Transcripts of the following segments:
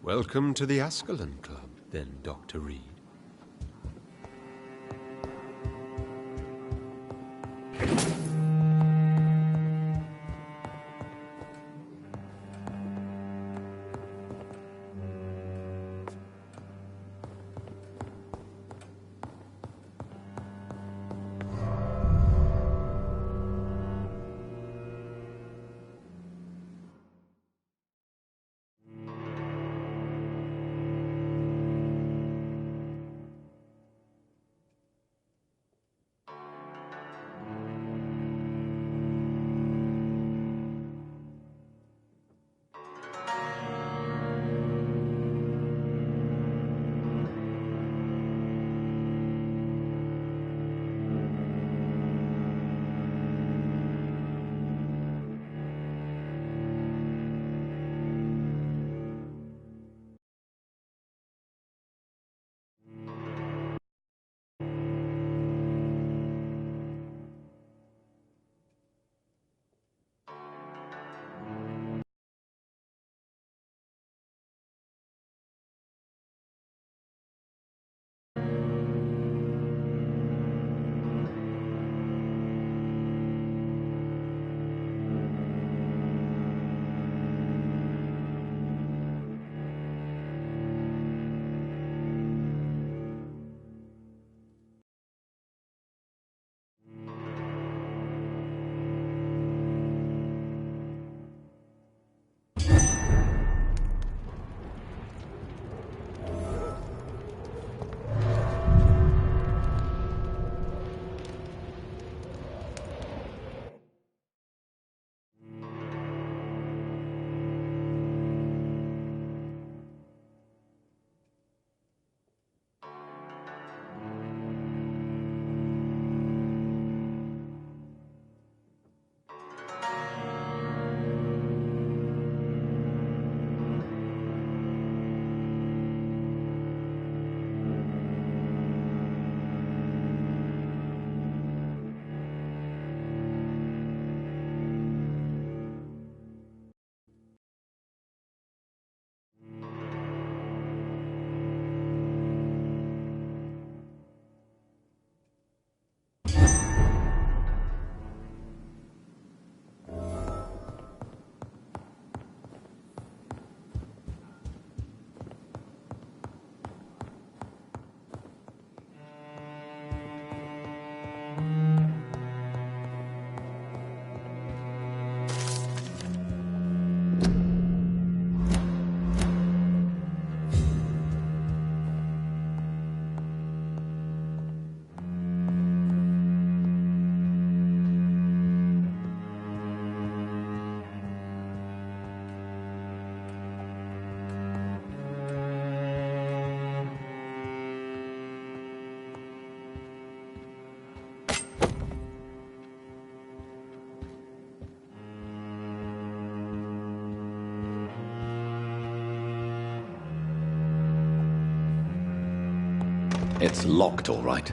Welcome to the Ascalon Club, then, Dr. Reed. It's locked, all right.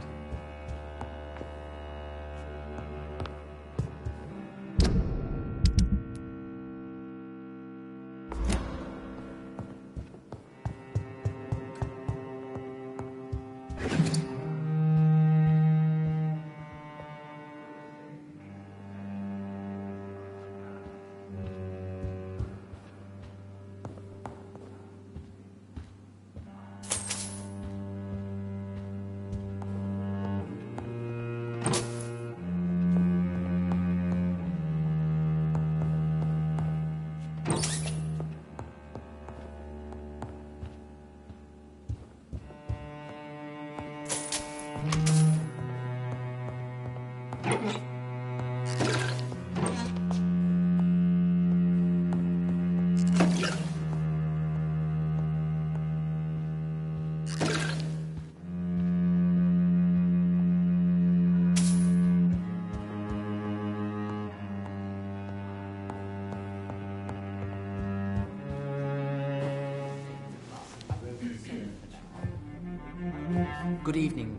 Good evening.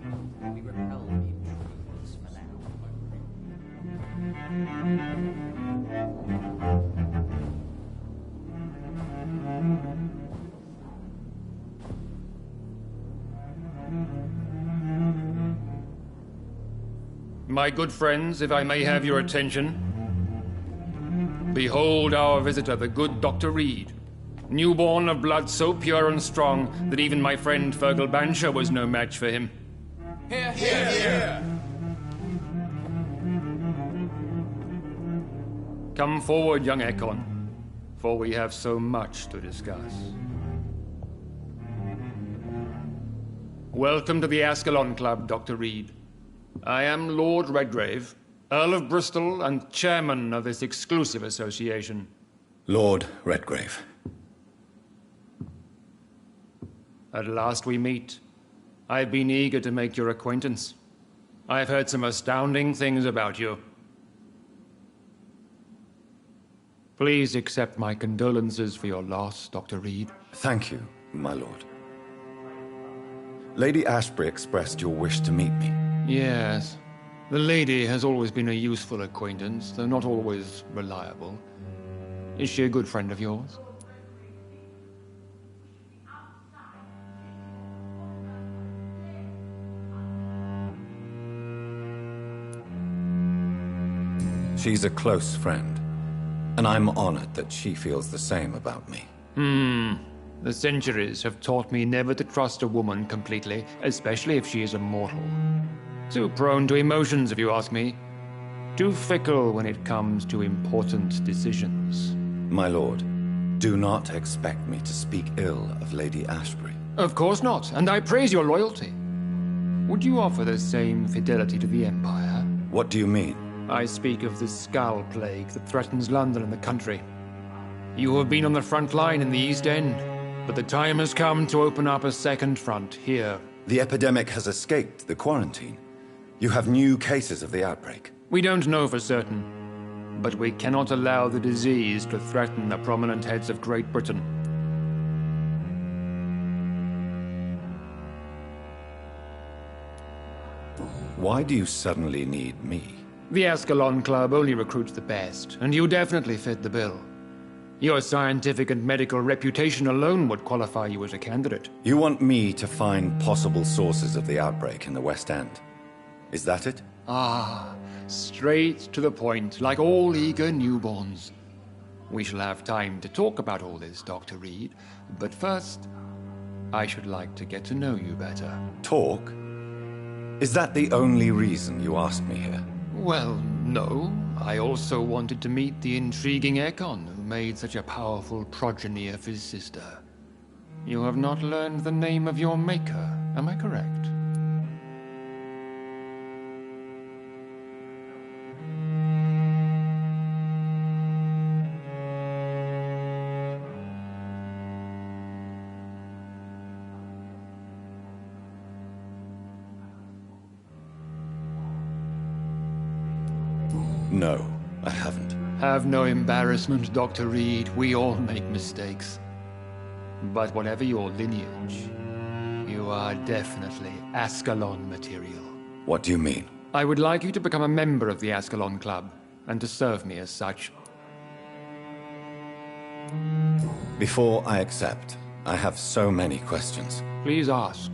We repel the intruders for now. My good friends, if I may have your attention. Behold our visitor, the good Dr. Reed. Newborn of blood so pure and strong that even my friend Fergal Bancher was no match for him. Here, here, here! Come forward, young Ekon, for we have so much to discuss. Welcome to the Ascalon Club, Dr. Reed. I am Lord Redgrave, Earl of Bristol and chairman of this exclusive association. Lord Redgrave. At last we meet. I've been eager to make your acquaintance. I've heard some astounding things about you. Please accept my condolences for your loss, Dr. Reed. Thank you, my lord. Lady Ashbury expressed your wish to meet me. Yes. The lady has always been a useful acquaintance, though not always reliable. Is she a good friend of yours? She's a close friend, and I'm honored that she feels the same about me. The centuries have taught me never to trust a woman completely, especially if she is a mortal. Too prone to emotions, if you ask me. Too fickle when it comes to important decisions. My lord, do not expect me to speak ill of Lady Ashbury. Of course not, and I praise your loyalty. Would you offer the same fidelity to the Empire? What do you mean? I speak of the Skull Plague that threatens London and the country. You have been on the front line in the East End, but the time has come to open up a second front here. The epidemic has escaped the quarantine. You have new cases of the outbreak. We don't know for certain, but we cannot allow the disease to threaten the prominent heads of Great Britain. Why do you suddenly need me? The Ascalon Club only recruits the best, and you definitely fit the bill. Your scientific and medical reputation alone would qualify you as a candidate. You want me to find possible sources of the outbreak in the West End. Is that it? Ah, straight to the point, like all eager newborns. We shall have time to talk about all this, Dr. Reed, but first, I should like to get to know you better. Talk? Is that the only reason you asked me here? Well, no. I also wanted to meet the intriguing Ekon, who made such a powerful progeny of his sister. You have not learned the name of your maker, am I correct? No, I haven't. Have no embarrassment, Dr. Reed. We all make mistakes. But whatever your lineage, you are definitely Ascalon material. What do you mean? I would like you to become a member of the Ascalon Club, and to serve me as such. Before I accept, I have so many questions. Please ask.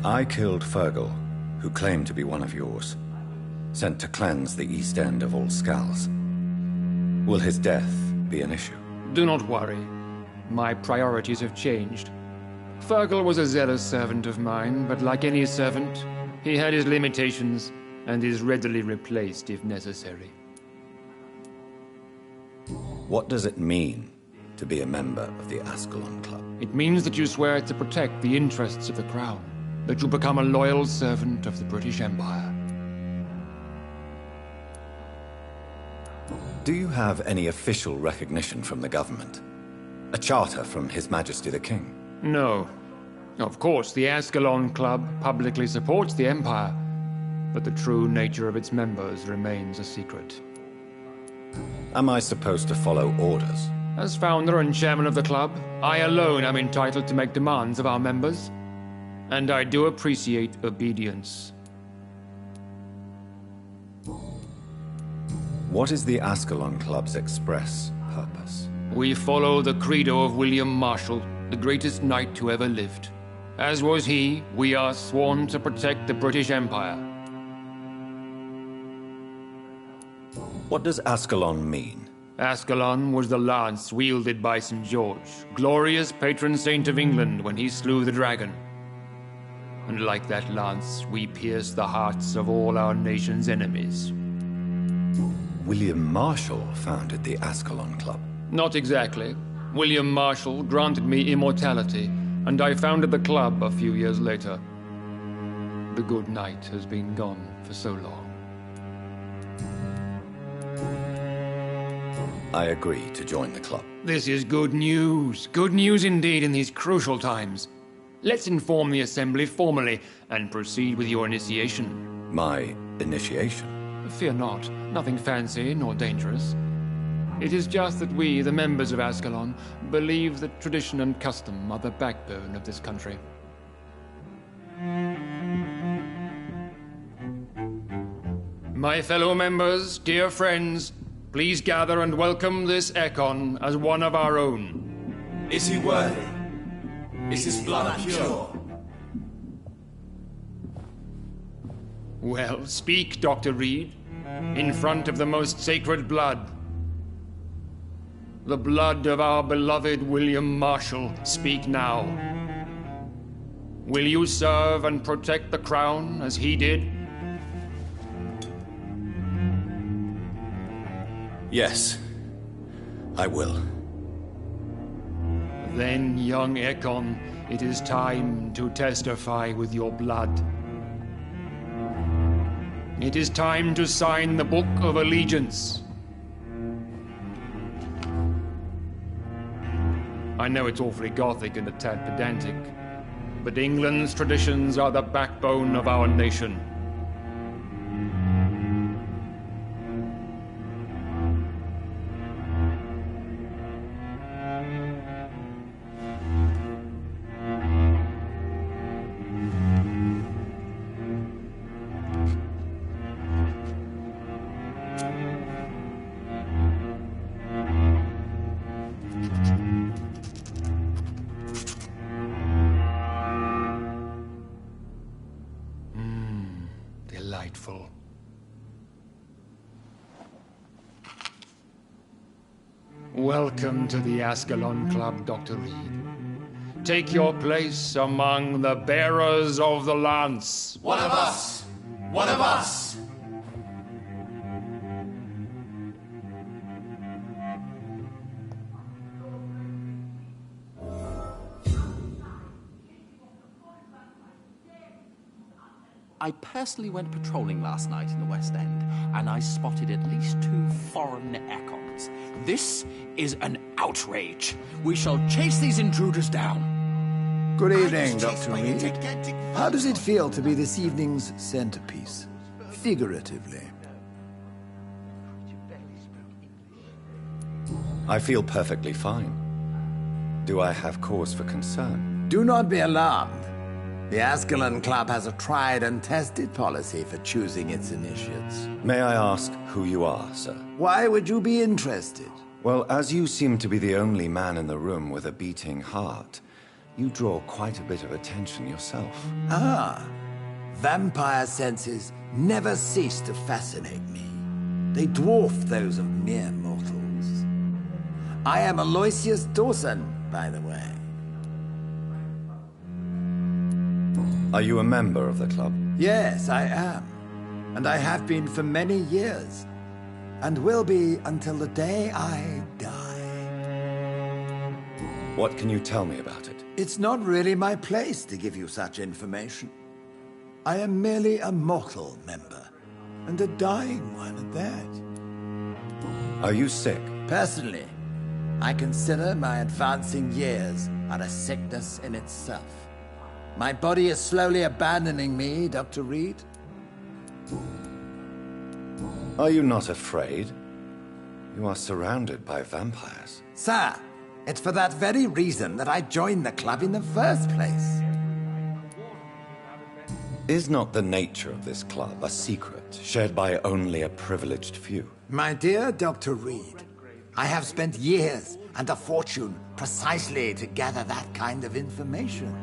I killed Fergal, who claimed to be one of yours, sent to cleanse the East End of all skulls. Will his death be an issue? Do not worry. My priorities have changed. Fergal was a zealous servant of mine, but like any servant, he had his limitations and is readily replaced if necessary. What does it mean to be a member of the Ascalon Club? It means that you swear to protect the interests of the Crown, that you become a loyal servant of the British Empire. Do you have any official recognition from the government? A charter from His Majesty the King? No. Of course, the Ascalon Club publicly supports the Empire, but the true nature of its members remains a secret. Am I supposed to follow orders? As founder and chairman of the club, I alone am entitled to make demands of our members, and I do appreciate obedience. What is the Ascalon Club's express purpose? We follow the credo of William Marshall, the greatest knight who ever lived. As was he, we are sworn to protect the British Empire. What does Ascalon mean? Ascalon was the lance wielded by St. George, glorious patron saint of England when he slew the dragon. And like that lance, we pierce the hearts of all our nation's enemies. William Marshall founded the Ascalon Club. Not exactly. William Marshall granted me immortality, and I founded the club a few years later. The good knight has been gone for so long. I agree to join the club. This is good news. Good news indeed in these crucial times. Let's inform the Assembly formally and proceed with your initiation. My initiation? Fear not. Nothing fancy nor dangerous. It is just that we, the members of Ascalon, believe that tradition and custom are the backbone of this country. My fellow members, dear friends, please gather and welcome this Ekon as one of our own. Is he worthy? Is his blood pure? Well, speak, Dr. Reed, in front of the most sacred blood. The blood of our beloved William Marshall, speak now. Will you serve and protect the crown as he did? Yes, I will. Then, young Ekon, it is time to testify with your blood. It is time to sign the Book of Allegiance. I know it's awfully gothic and a tad pedantic, but England's traditions are the backbone of our nation. Delightful. Welcome to the Ascalon Club, Dr. Reed. Take your place among the bearers of the lance. One of us! One of us! I personally went patrolling last night in the West End, and I spotted at least 2 foreign Ekons. This is an outrage. We shall chase these intruders down. Good evening, Dr. Reed. How does it feel to be this evening's centerpiece? Figuratively. I feel perfectly fine. Do I have cause for concern? Do not be alarmed. The Ascalon Club has a tried and tested policy for choosing its initiates. May I ask who you are, sir? Why would you be interested? Well, as you seem to be the only man in the room with a beating heart, you draw quite a bit of attention yourself. Ah, vampire senses never cease to fascinate me. They dwarf those of mere mortals. I am Aloysius Dawson, by the way. Are you a member of the club? Yes, I am. And I have been for many years. And will be until the day I die. What can you tell me about it? It's not really my place to give you such information. I am merely a mortal member, and a dying one at that. Are you sick? Personally, I consider my advancing years are a sickness in itself. My body is slowly abandoning me, Dr. Reed. Are you not afraid? You are surrounded by vampires. Sir, it's for that very reason that I joined the club in the first place. Is not the nature of this club a secret, shared by only a privileged few? My dear Dr. Reed, I have spent years and a fortune precisely to gather that kind of information.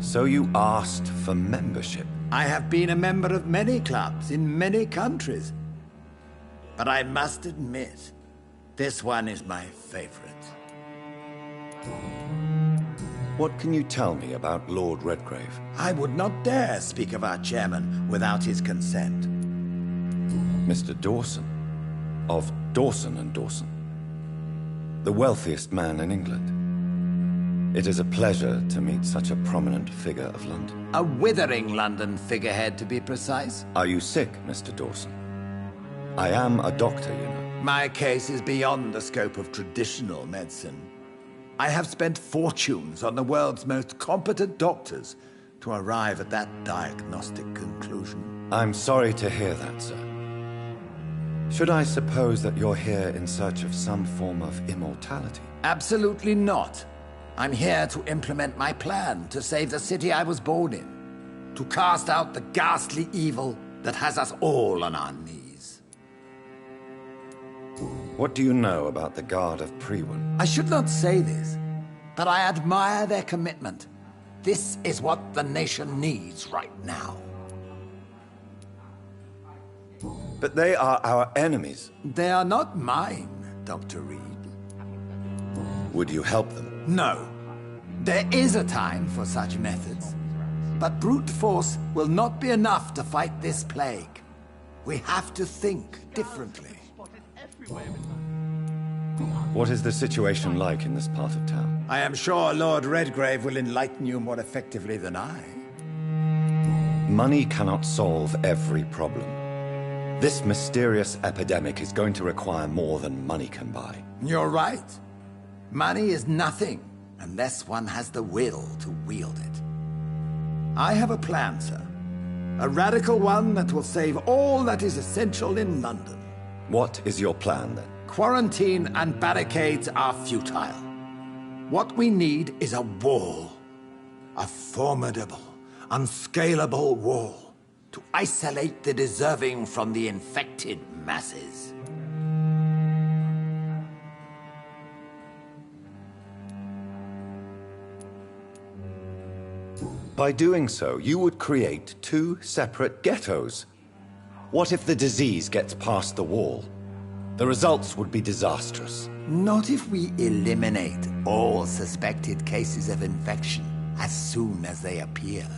So you asked for membership? I have been a member of many clubs in many countries. But I must admit, this one is my favorite. What can you tell me about Lord Redgrave? I would not dare speak of our chairman without his consent. Mr. Dawson, of Dawson and Dawson, the wealthiest man in England. It is a pleasure to meet such a prominent figure of London. A withering London figurehead, to be precise. Are you sick, Mr. Dawson? I am a doctor, you know. My case is beyond the scope of traditional medicine. I have spent fortunes on the world's most competent doctors to arrive at that diagnostic conclusion. I'm sorry to hear that, sir. Should I suppose that you're here in search of some form of immortality? Absolutely not. I'm here to implement my plan to save the city I was born in. To cast out the ghastly evil that has us all on our knees. What do you know about the Guard of Priwen? I should not say this, but I admire their commitment. This is what the nation needs right now. But they are our enemies. They are not mine, Dr. Reed. Would you help them? No. There is a time for such methods. But brute force will not be enough to fight this plague. We have to think differently. What is the situation like in this part of town? I am sure Lord Redgrave will enlighten you more effectively than I. Money cannot solve every problem. This mysterious epidemic is going to require more than money can buy. You're right. Money is nothing unless one has the will to wield it. I have a plan, sir. A radical one that will save all that is essential in London. What is your plan, then? Quarantine and barricades are futile. What we need is a wall. A formidable, unscalable wall to isolate the deserving from the infected masses. By doing so, you would create two separate ghettos. What if the disease gets past the wall? The results would be disastrous. Not if we eliminate all suspected cases of infection as soon as they appear.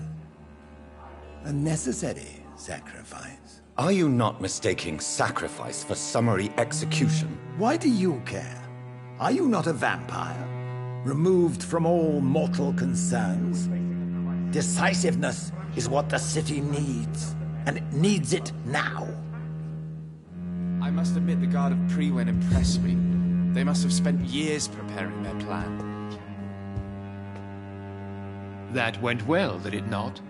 A necessary sacrifice. Are you not mistaking sacrifice for summary execution? Why do you care? Are you not a vampire? Removed from all mortal concerns? Decisiveness is what the city needs, and it needs it now. I must admit the Guard of Priwen impressed me. They must have spent years preparing their plan. That went well, did it not?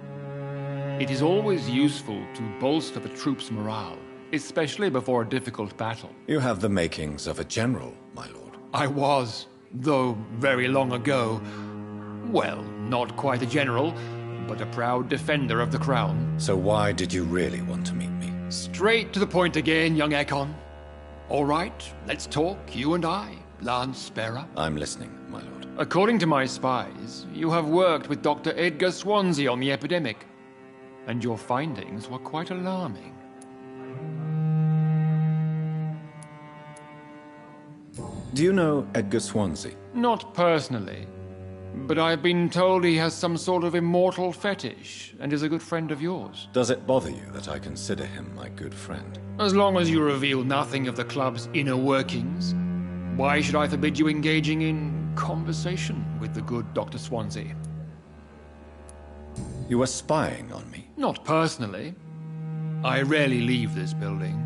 It is always useful to bolster the troops' morale, especially before a difficult battle. You have the makings of a general, my lord. I was, though very long ago. Well, not quite a general, but a proud defender of the crown. So why did you really want to meet me? Straight to the point again, young Ekon. All right, let's talk, you and I, Lance Sparrow. I'm listening, my lord. According to my spies, you have worked with Dr. Edgar Swansea on the epidemic, and your findings were quite alarming. Do you know Edgar Swansea? Not personally, but I've been told he has some sort of immortal fetish and is a good friend of yours. Does it bother you that I consider him my good friend? As long as you reveal nothing of the club's inner workings, why should I forbid you engaging in conversation with the good Dr. Swansea? You were spying on me? Not personally. I rarely leave this building.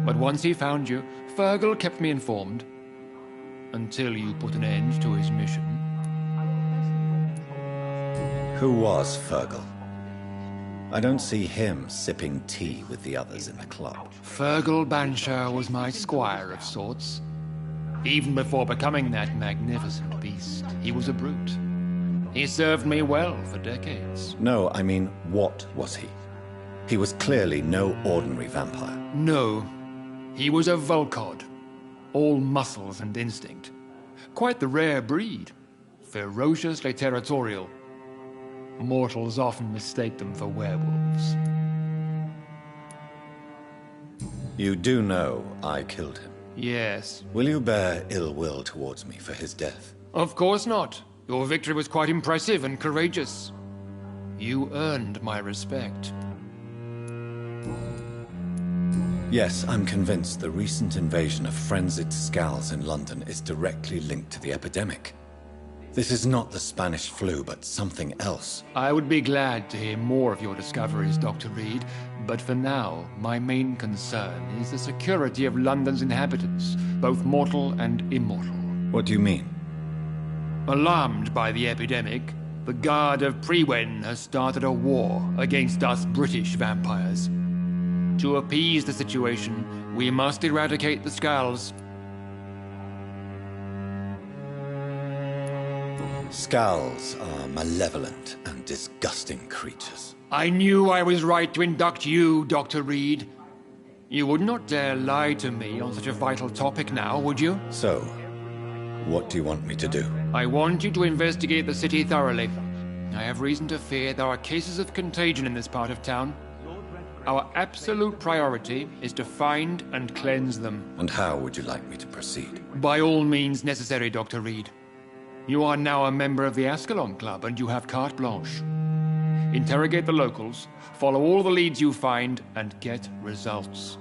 But once he found you, Fergal kept me informed. Until you put an end to his mission. Who was Fergal? I don't see him sipping tea with the others in the club. Fergal Banshire was my squire of sorts. Even before becoming that magnificent beast, he was a brute. He served me well for decades. No, I mean, what was he? He was clearly no ordinary vampire. No, he was a Volcod. All muscles and instinct. Quite the rare breed. Ferociously territorial. Mortals often mistake them for werewolves. You do know I killed him. Yes. Will you bear ill will towards me for his death? Of course not. Your victory was quite impressive and courageous. You earned my respect. Yes, I'm convinced the recent invasion of frenzied Skulls in London is directly linked to the epidemic. This is not the Spanish flu, but something else. I would be glad to hear more of your discoveries, Dr. Reed, but for now, my main concern is the security of London's inhabitants, both mortal and immortal. What do you mean? Alarmed by the epidemic, the Guard of Prewen has started a war against us British vampires. To appease the situation, we must eradicate the Skulls. Skulls are malevolent and disgusting creatures. I knew I was right to induct you, Dr. Reed. You would not dare lie to me on such a vital topic now, would you? So, what do you want me to do? I want you to investigate the city thoroughly. I have reason to fear there are cases of contagion in this part of town. Our absolute priority is to find and cleanse them. And how would you like me to proceed? By all means necessary, Dr. Reed. You are now a member of the Ascalon Club, and you have carte blanche. Interrogate the locals, follow all the leads you find, and get results.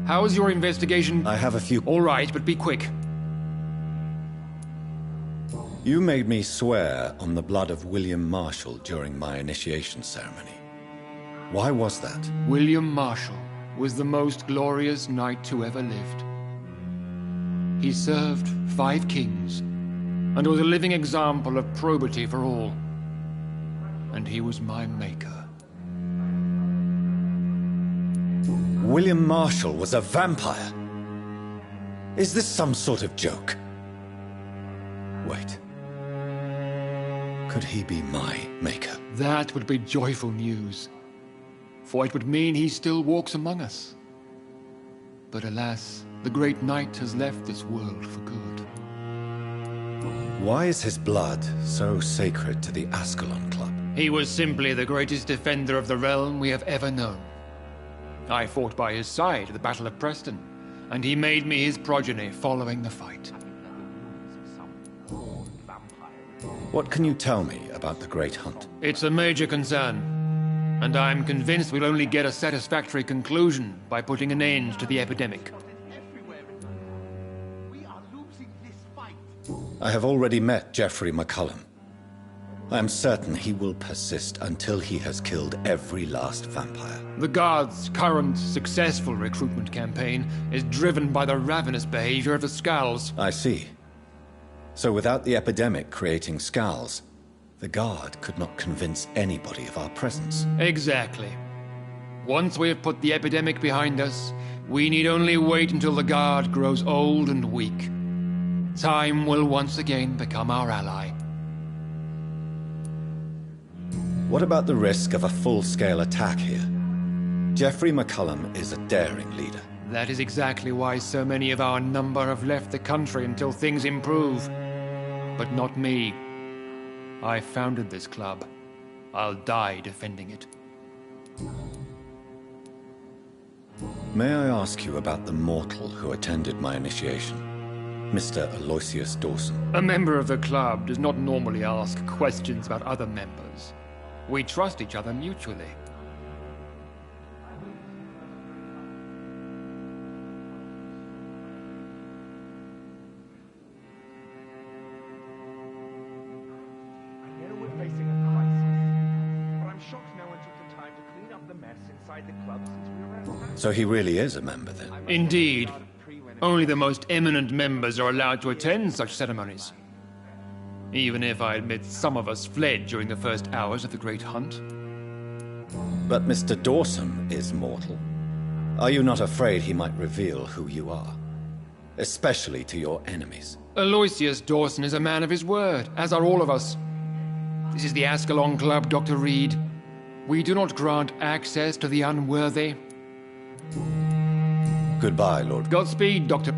How's your investigation? I have a few... All right, but be quick. You made me swear on the blood of William Marshall during my initiation ceremony. Why was that? William Marshall was the most glorious knight who ever lived. He served 5 kings, and was a living example of probity for all. And he was my maker. William Marshall was a vampire? Is this some sort of joke? Wait. Could he be my maker? That would be joyful news, for it would mean he still walks among us. But alas, the great knight has left this world for good. Why is his blood so sacred to the Ascalon Club? He was simply the greatest defender of the realm we have ever known. I fought by his side at the Battle of Preston, and he made me his progeny following the fight. What can you tell me about the Great Hunt? It's a major concern, and I'm convinced we'll only get a satisfactory conclusion by putting an end to the epidemic. I have already met Geoffrey McCullum. I am certain he will persist until he has killed every last vampire. The Guard's current successful recruitment campaign is driven by the ravenous behavior of the Skulls. I see. So without the epidemic creating Skulls, the Guard could not convince anybody of our presence. Exactly. Once we have put the epidemic behind us, we need only wait until the Guard grows old and weak. Time will once again become our ally. What about the risk of a full-scale attack here? Geoffrey McCullum is a daring leader. That is exactly why so many of our number have left the country until things improve. But not me. I founded this club. I'll die defending it. May I ask you about the mortal who attended my initiation? Mr. Aloysius Dawson. A member of the club does not normally ask questions about other members. We trust each other mutually. I know we're facing a crisis, but I'm shocked no one took the time to clean up the mess inside the club since we were out of So he really is a member then? Indeed. Only the most eminent members are allowed to attend such ceremonies. Even if I admit some of us fled during the first hours of the Great Hunt. But Mr. Dawson is mortal. Are you not afraid he might reveal who you are? Especially to your enemies. Aloysius Dawson is a man of his word, as are all of us. This is the Ascalon Club, Dr. Reed. We do not grant access to the unworthy. Goodbye, Lord. Godspeed, Doctor.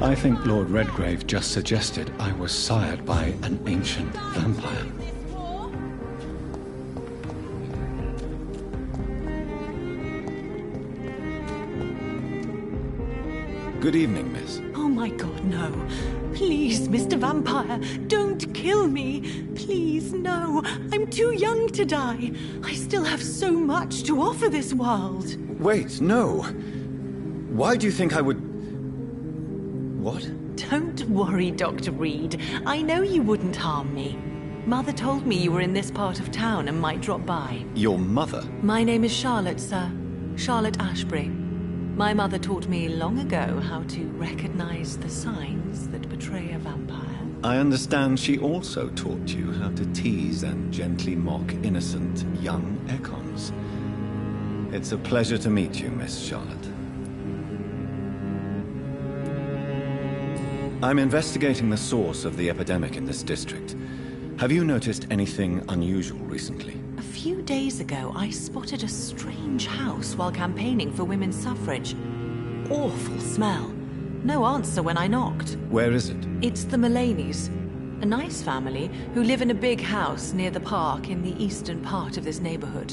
I think Lord Redgrave just suggested I was sired by an ancient vampire. Good evening, miss. Oh my God, no. Please, Mr. Vampire, don't kill me. Please, no. I'm too young to die. I still have so much to offer this world. Wait, no. Why do you think I would... What? Don't worry, Dr. Reed. I know you wouldn't harm me. Mother told me you were in this part of town and might drop by. Your mother? My name is Charlotte, sir. Charlotte Ashbury. My mother taught me long ago how to recognize the signs that betray a vampire. I understand she also taught you how to tease and gently mock innocent young Ekons. It's a pleasure to meet you, Miss Charlotte. I'm investigating the source of the epidemic in this district. Have you noticed anything unusual recently? A few days ago, I spotted a strange house while campaigning for women's suffrage. Awful smell. No answer when I knocked. Where is it? It's the Mullaneys, a nice family who live in a big house near the park in the eastern part of this neighborhood.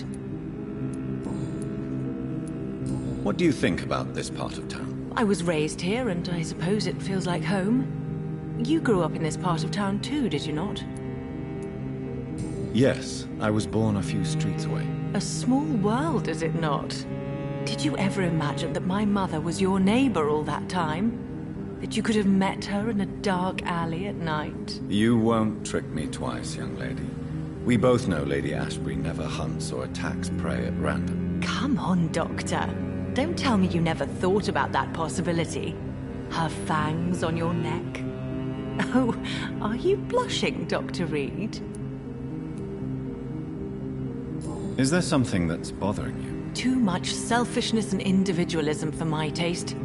What do you think about this part of town? I was raised here, and I suppose it feels like home. You grew up in this part of town too, did you not? Yes, I was born a few streets away. A small world, is it not? Did you ever imagine that my mother was your neighbor all that time? That you could have met her in a dark alley at night? You won't trick me twice, young lady. We both know Lady Ashbury never hunts or attacks prey at random. Come on, Doctor. Don't tell me you never thought about that possibility. Her fangs on your neck. Oh, are you blushing, Dr. Reed? Is there something that's bothering you? Too much selfishness and individualism for my taste.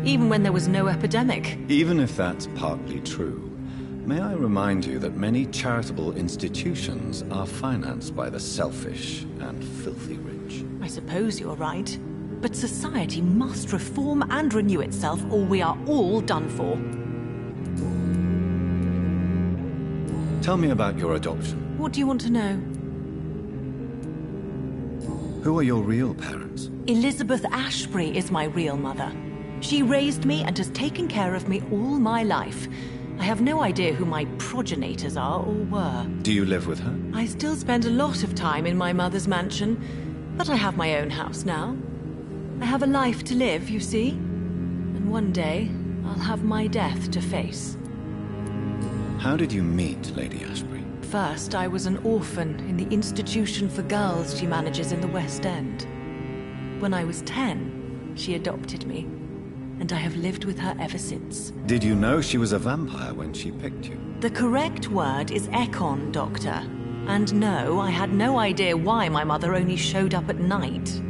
Even when there was no epidemic. Even if that's partly true, may I remind you that many charitable institutions are financed by the selfish and filthy rich. I suppose you're right. But society must reform and renew itself, or we are all done for. Tell me about your adoption. What do you want to know? Who are your real parents? Elizabeth Ashbury is my real mother. She raised me and has taken care of me all my life. I have no idea who my progenitors are or were. Do you live with her? I still spend a lot of time in my mother's mansion, but I have my own house now. I have a life to live, you see. And one day, I'll have my death to face. How did you meet Lady Ashbury? First, I was an orphan in the institution for girls she manages in the West End. When I was 10, she adopted me, and I have lived with her ever since. Did you know she was a vampire when she picked you? The correct word is Ekon, Doctor. And no, I had no idea why my mother only showed up at night.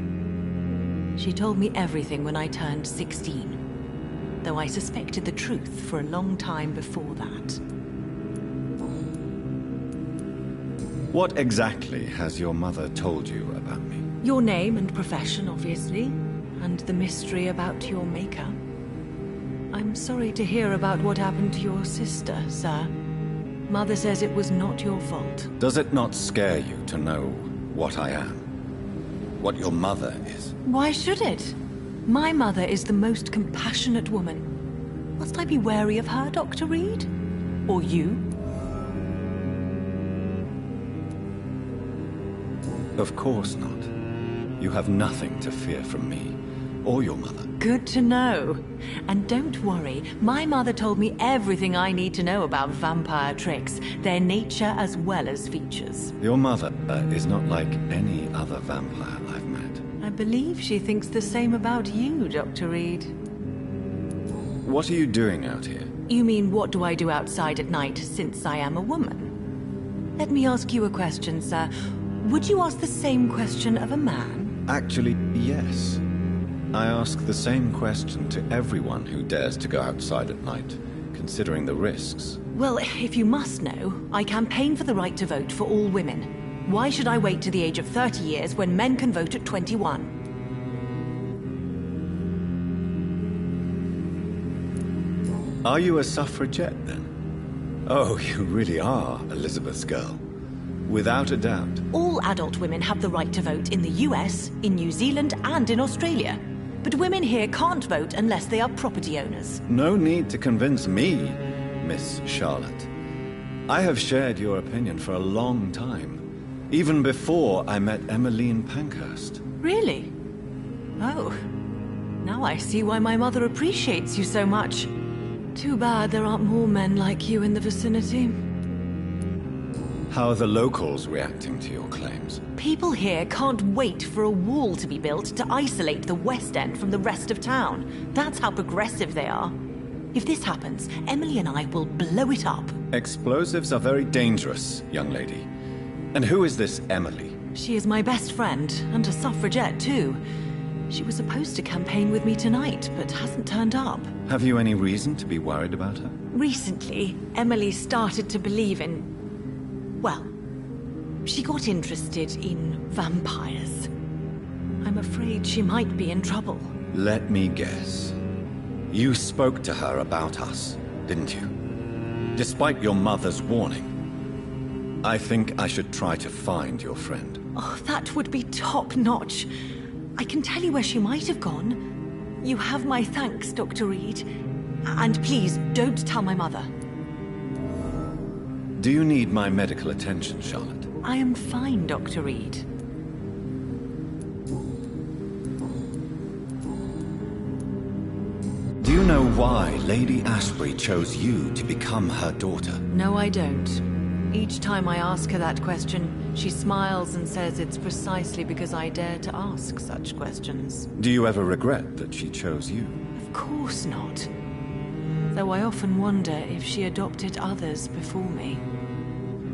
She told me everything when I turned 16, though I suspected the truth for a long time before that. What exactly has your mother told you about me? Your name and profession, obviously, and the mystery about your maker. I'm sorry to hear about what happened to your sister, sir. Mother says it was not your fault. Does it not scare you to know what I am? What your mother is? Why should it? My mother is the most compassionate woman. Must I be wary of her, Dr. Reed? Or you? Of course not. You have nothing to fear from me, or your mother. Good to know. And don't worry, my mother told me everything I need to know about vampire tricks, their nature as well as features. Your mother is not like any other vampire I've met. I believe she thinks the same about you, Dr. Reed. What are you doing out here? You mean, what do I do outside at night since I am a woman? Let me ask you a question, sir. Would you ask the same question of a man? Actually, yes. I ask the same question to everyone who dares to go outside at night, considering the risks. Well, if you must know, I campaign for the right to vote for all women. Why should I wait to the age of 30 years when men can vote at 21? Are you a suffragette, then? Oh, you really are Elizabeth's girl. Without a doubt. All adult women have the right to vote in the US, in New Zealand, and in Australia. But women here can't vote unless they are property owners. No need to convince me, Miss Charlotte. I have shared your opinion for a long time, even before I met Emmeline Pankhurst. Really? Oh. Now I see why my mother appreciates you so much. Too bad there aren't more men like you in the vicinity. How are the locals reacting to your claims? People here can't wait for a wall to be built to isolate the West End from the rest of town. That's how progressive they are. If this happens, Emily and I will blow it up. Explosives are very dangerous, young lady. And who is this Emily? She is my best friend, and a suffragette too. She was supposed to campaign with me tonight, but hasn't turned up. Have you any reason to be worried about her? Recently, Emily started to believe in... well, she got interested in vampires. I'm afraid she might be in trouble. Let me guess. You spoke to her about us, didn't you? Despite your mother's warning. I think I should try to find your friend. Oh, that would be top-notch. I can tell you where she might have gone. You have my thanks, Dr. Reed. And please, don't tell my mother. Do you need my medical attention, Charlotte? I am fine, Dr. Reed. Do you know why Lady Ashbury chose you to become her daughter? No, I don't. Each time I ask her that question, she smiles and says it's precisely because I dare to ask such questions. Do you ever regret that she chose you? Of course not. Though I often wonder if she adopted others before me.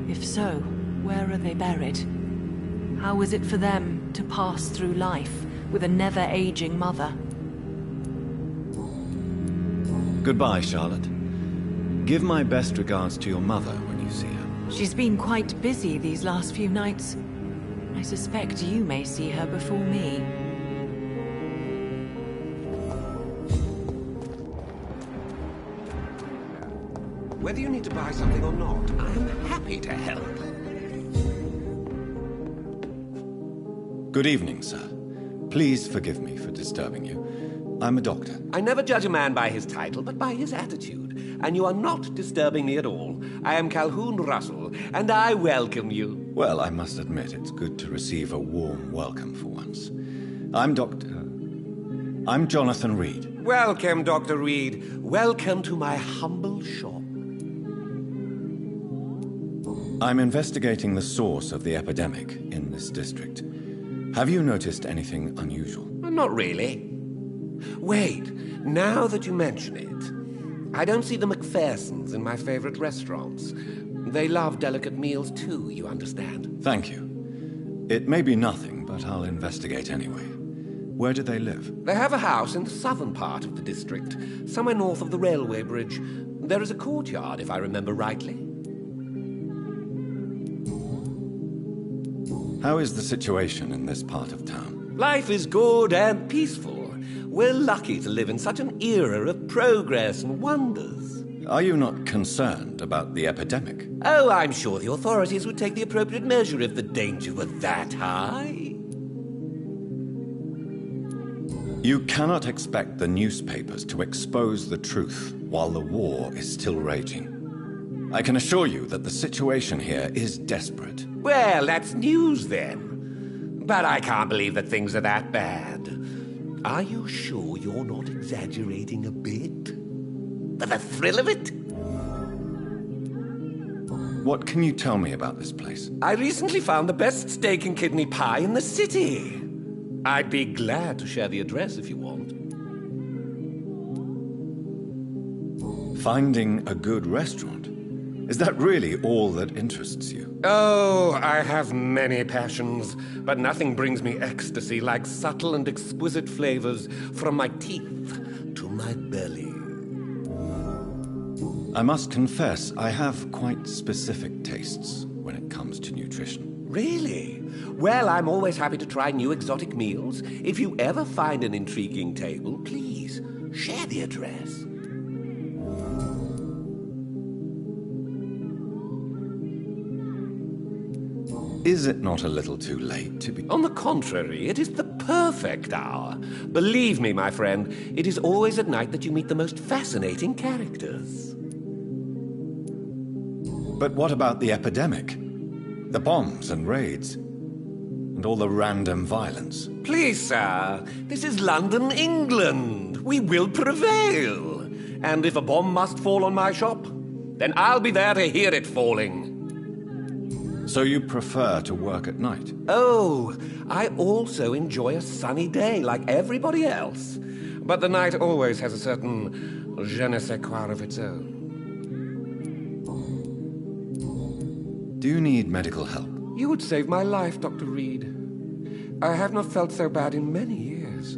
If so, where are they buried? How was it for them to pass through life with a never-aging mother? Goodbye, Charlotte. Give my best regards to your mother when you see her. She's been quite busy these last few nights. I suspect you may see her before me. Whether you need to buy something or not, I am happy to help. Good evening, sir. Please forgive me for disturbing you. I'm a doctor. I never judge a man by his title, but by his attitude. And you are not disturbing me at all. I am Calhoun Russell, and I welcome you. Well, I must admit it's good to receive a warm welcome for once. I'm Jonathan Reed. Welcome, Dr. Reed. Welcome to my humble shop. I'm investigating the source of the epidemic in this district. Have you noticed anything unusual? Not really. Wait, now that you mention it, I don't see the McPhersons in my favorite restaurants. They love delicate meals too, you understand. Thank you. It may be nothing, but I'll investigate anyway. Where do they live? They have a house in the southern part of the district, somewhere north of the railway bridge. There is a courtyard, if I remember rightly. How is the situation in this part of town? Life is good and peaceful. We're lucky to live in such an era of progress and wonders. Are you not concerned about the epidemic? Oh, I'm sure the authorities would take the appropriate measure if the danger were that high. You cannot expect the newspapers to expose the truth while the war is still raging. I can assure you that the situation here is desperate. Well, that's news then. But I can't believe that things are that bad. Are you sure you're not exaggerating a bit? For the thrill of it? What can you tell me about this place? I recently found the best steak and kidney pie in the city. I'd be glad to share the address if you want. Finding a good restaurant? Is that really all that interests you? Oh, I have many passions, but nothing brings me ecstasy like subtle and exquisite flavors from my teeth to my belly. I must confess, I have quite specific tastes when it comes to nutrition. Really? Well, I'm always happy to try new exotic meals. If you ever find an intriguing table, please share the address. Is it not a little too late to be... On the contrary, it is the perfect hour. Believe me, my friend, it is always at night that you meet the most fascinating characters. But what about the epidemic? The bombs and raids? And all the random violence? Please, sir, this is London, England. We will prevail. And if a bomb must fall on my shop, then I'll be there to hear it falling. So you prefer to work at night? Oh, I also enjoy a sunny day like everybody else. But the night always has a certain je ne sais quoi of its own. Do you need medical help? You would save my life, Dr. Reed. I have not felt so bad in many years.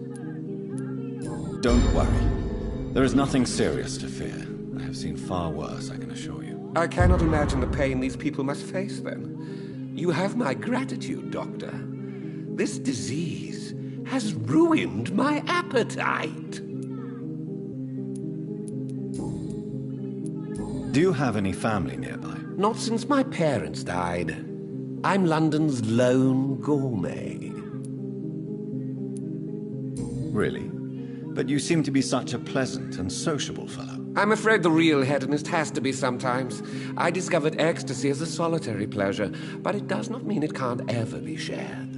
Don't worry. There is nothing serious to fear. I have seen far worse, I can assure you. I cannot imagine the pain these people must face then. You have my gratitude, Doctor. This disease has ruined my appetite. Do you have any family nearby? Not since my parents died. I'm London's lone gourmet. Really? But you seem to be such a pleasant and sociable fellow. I'm afraid the real hedonist has to be sometimes. I discovered ecstasy as a solitary pleasure, but it does not mean it can't ever be shared.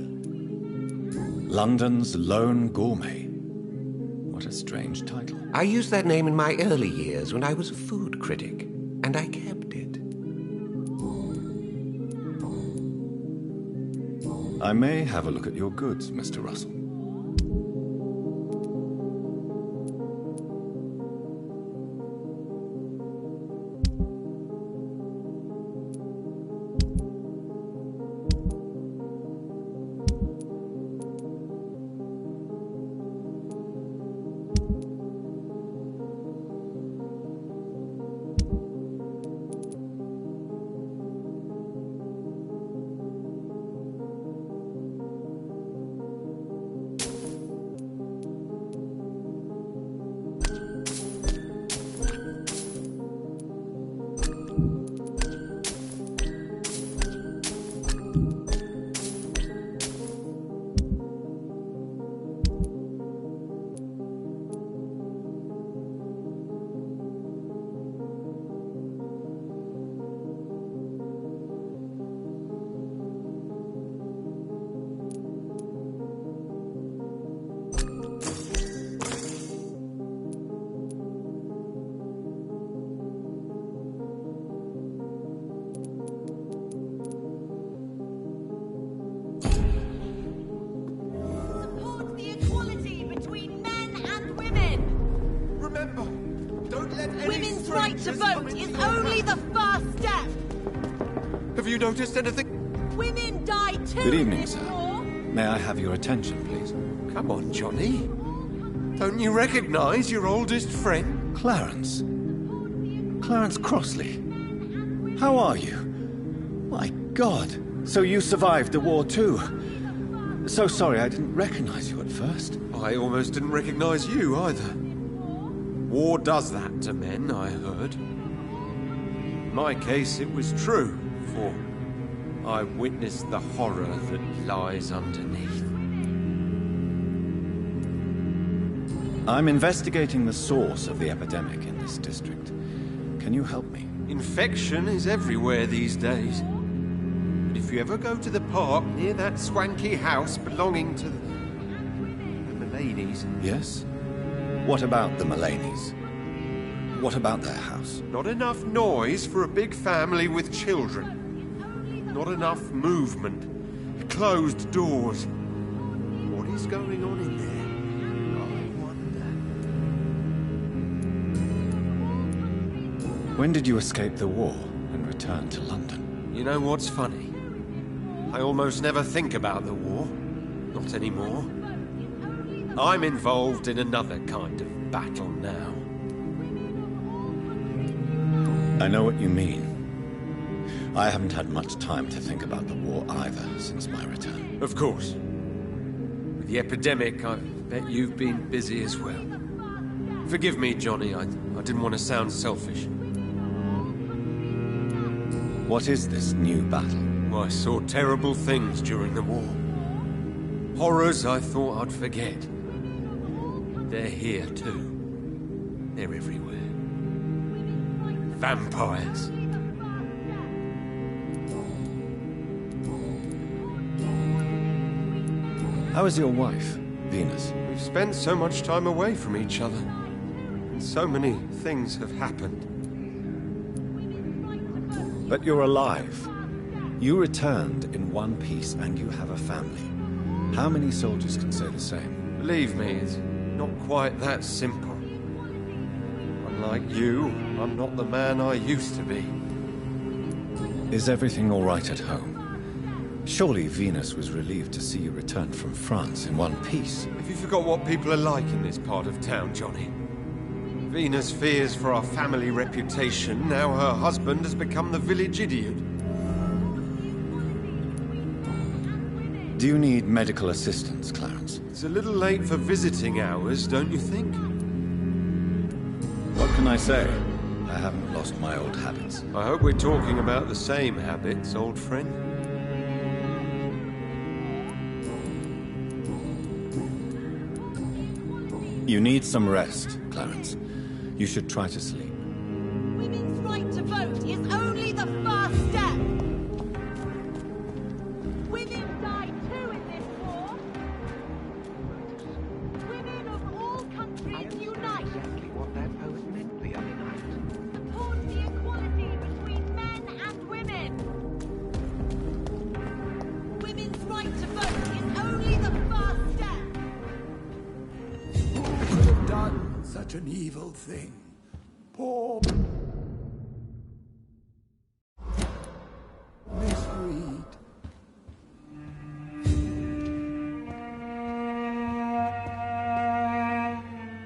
London's lone gourmet. What a strange title. I used that name in my early years when I was a food critic, and I kept it. I may have a look at your goods, Mr. Russell. To vote is only the first step. Have you noticed anything? Women die too. Good evening, sir. May I have your attention, please? Come on, Johnny. Don't you recognize your oldest friend? Clarence. Clarence Crossley. How are you? My God. So you survived the war too. So sorry I didn't recognize you at first. I almost didn't recognize you either. War does that to men, I heard. In my case, it was true, for I witnessed the horror that lies underneath. I'm investigating the source of the epidemic in this district. Can you help me? Infection is everywhere these days. But if you ever go to the park near that swanky house belonging to the ladies... Yes? What about the Mullaneys? What about their house? Not enough noise for a big family with children. Not enough movement. Closed doors. What is going on in there? I wonder. When did you escape the war and return to London? You know what's funny? I almost never think about the war. Not anymore. I'm involved in another kind of battle now. I know what you mean. I haven't had much time to think about the war either since my return. Of course. With the epidemic, I bet you've been busy as well. Forgive me, Johnny, I didn't want to sound selfish. What is this new battle? I saw terrible things during the war. Horrors I thought I'd forget. They're here too. They're everywhere. Vampires. How is your wife, Venus? We've spent so much time away from each other. And so many things have happened. But you're alive. You returned in one piece and you have a family. How many soldiers can say the same? Believe me, it's not quite that simple. Unlike you, I'm not the man I used to be. Is everything all right at home? Surely Venus was relieved to see you return from France in one piece. Have you forgot what people are like in this part of town, Johnny? Venus fears for our family reputation. Now her husband has become the village idiot. Do you need medical assistance, Clarence? It's a little late for visiting hours, don't you think? What can I say? I haven't lost my old habits. I hope we're talking about the same habits, old friend. You need some rest, Clarence. You should try to sleep. Women's right to vote is only the first step. Women died too in this war. Women of all countries unite. Exactly what that post meant the other night. Towards the equality between men and women. Women's right to vote is only the first step. Who could have done such an evil thing? Poor Miss Reed.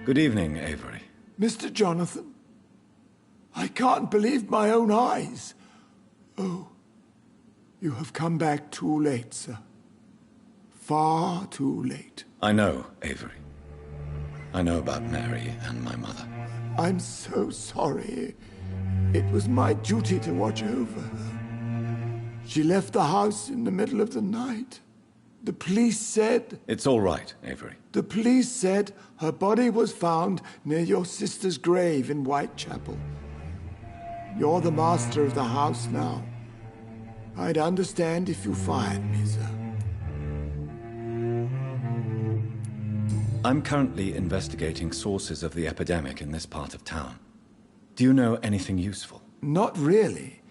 Good evening, Avery. Mr. Jonathan, I can't believe my own eyes. Oh, you have come back too late, sir. Far too late. I know, Avery. I know about Mary and my mother. I'm so sorry. It was my duty to watch over her. She left the house in the middle of the night. The police said... It's all right, Avery. The police said her body was found near your sister's grave in Whitechapel. You're the master of the house now. I'd understand if you fired me, sir. I'm currently investigating sources of the epidemic in this part of town. Do you know anything useful? Not really,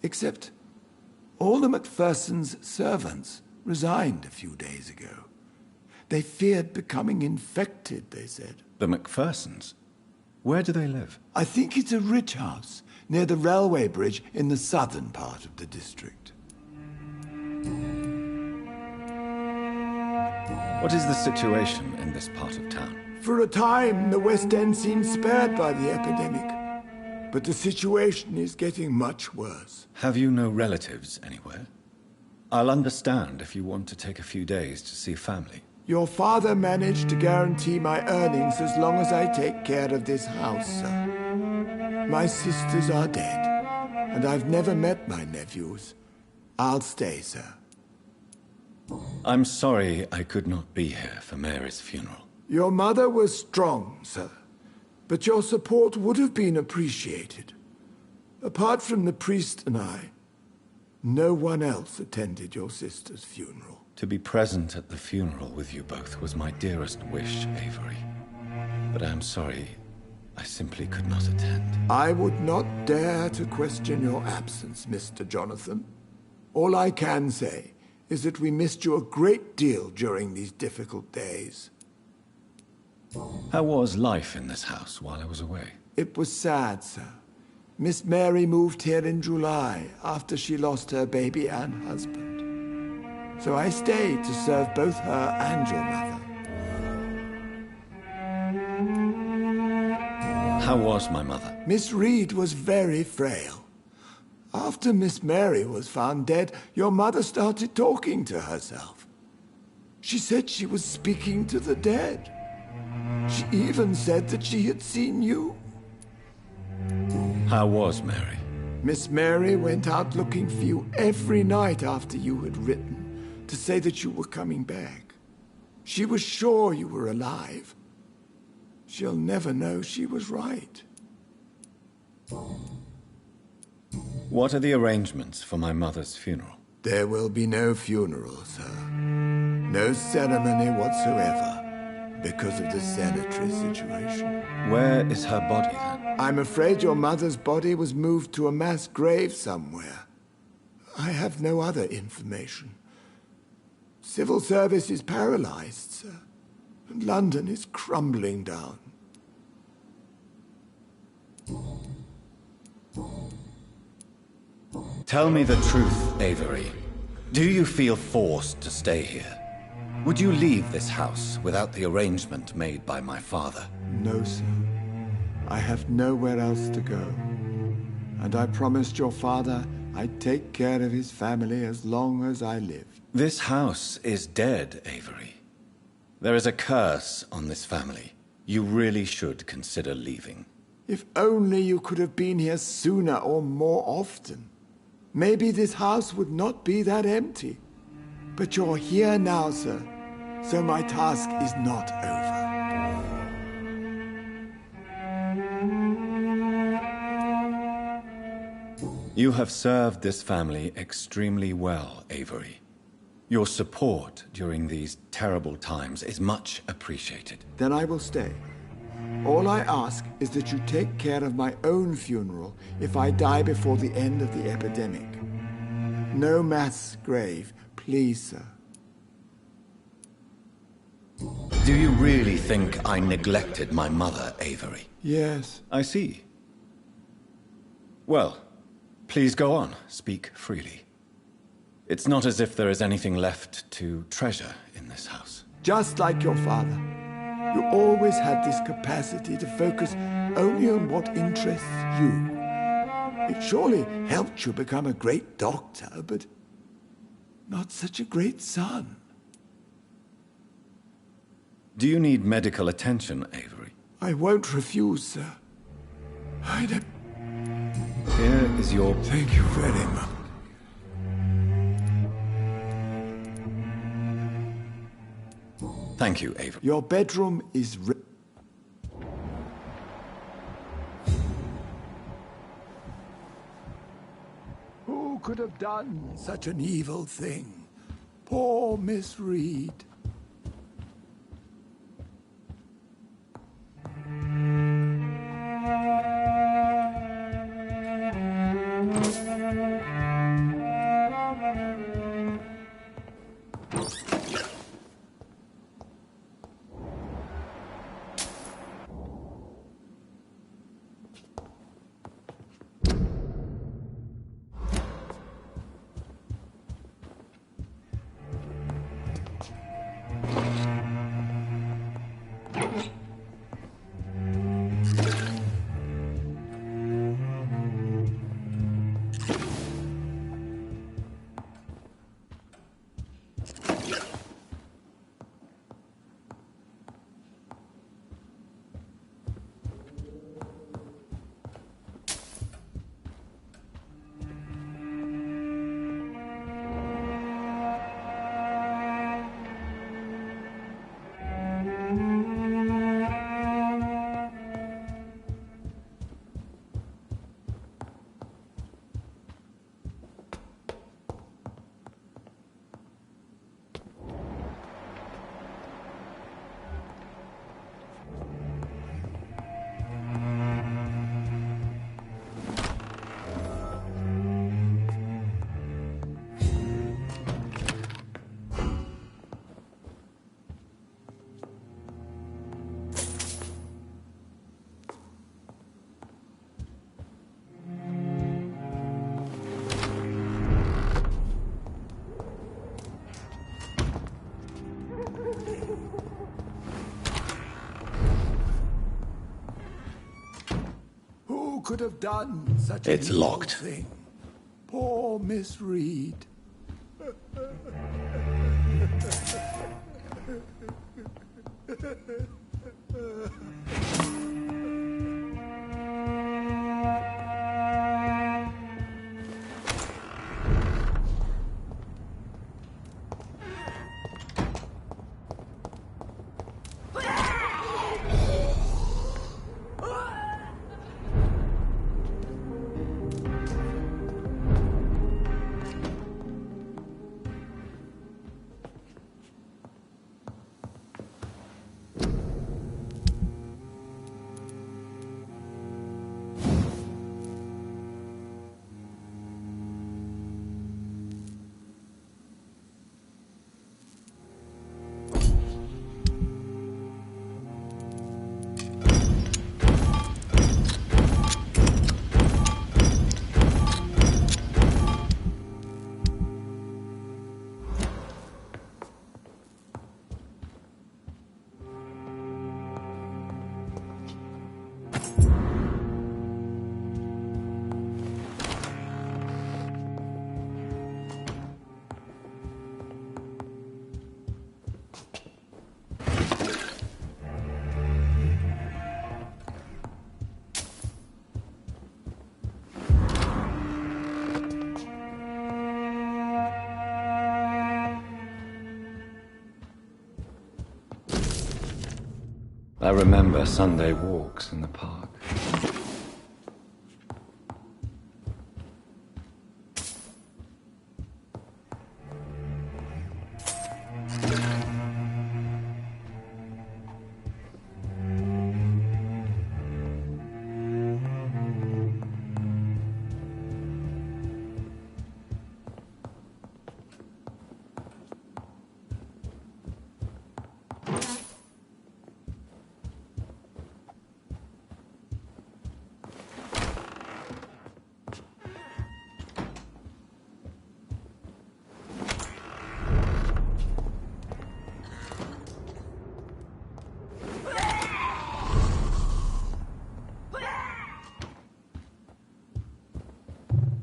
except all the Macphersons' servants resigned a few days ago. They feared becoming infected, they said. The Macphersons? Where do they live? I think it's a rich house near the railway bridge in the southern part of the district. What is the situation in this part of town? For a time, the West End seemed spared by the epidemic. But the situation is getting much worse. Have you no relatives anywhere? I'll understand if you want to take a few days to see family. Your father managed to guarantee my earnings as long as I take care of this house, sir. My sisters are dead, and I've never met my nephews. I'll stay, sir. I'm sorry I could not be here for Mary's funeral. Your mother was strong, sir, but your support would have been appreciated. Apart from the priest and I, no one else attended your sister's funeral. To be present at the funeral with you both was my dearest wish, Avery. But I am sorry, I simply could not attend. I would not dare to question your absence, Mr. Jonathan. All I can say is that we missed you a great deal during these difficult days. How was life in this house while I was away? It was sad, sir. Miss Mary moved here in July after she lost her baby and husband. So I stayed to serve both her and your mother. How was my mother? Miss Reed was very frail. After Miss Mary was found dead, your mother started talking to herself. She said she was speaking to the dead. She even said that she had seen you. How was Mary? Miss Mary went out looking for you every night after you had written to say that you were coming back. She was sure you were alive. She'll never know she was right. What are the arrangements for my mother's funeral? There will be no funeral, sir. No ceremony whatsoever, because of the sanitary situation. Where is her body, then? I'm afraid your mother's body was moved to a mass grave somewhere. I have no other information. Civil service is paralyzed, sir, and London is crumbling down. Tell me the truth, Avery. Do you feel forced to stay here? Would you leave this house without the arrangement made by my father? No, sir. I have nowhere else to go. And I promised your father I'd take care of his family as long as I lived. This house is dead, Avery. There is a curse on this family. You really should consider leaving. If only you could have been here sooner or more often. Maybe this house would not be that empty. But you're here now, sir, so my task is not over. You have served this family extremely well, Avery. Your support during these terrible times is much appreciated. Then I will stay. All I ask is that you take care of my own funeral if I die before the end of the epidemic. No mass grave, please, sir. Do you really think I neglected my mother, Avery? Yes. I see. Well, please go on. Speak freely. It's not as if there is anything left to treasure in this house. Just like your father. You always had this capacity to focus only on what interests you. It surely helped you become a great doctor, but not such a great son. Do you need medical attention, Avery? I won't refuse, sir. Here is your... Thank you very much. Thank you, Avery. Your bedroom is... Who could have done such an evil thing? Poor Miss Reed. Could have done such It's an evil locked. thing. Poor Miss Reed. I remember Sunday walks in the park.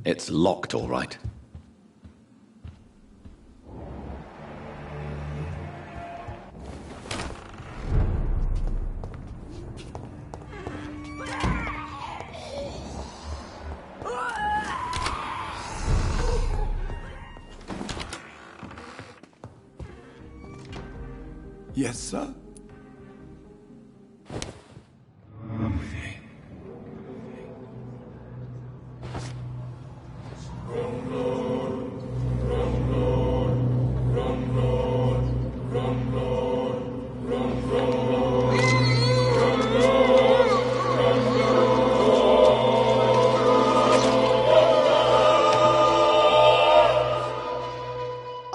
It's locked, all right. Yes, sir?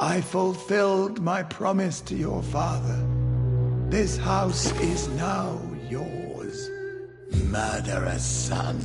I fulfilled my promise to your father. This house is now yours, murderous son.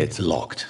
It's locked.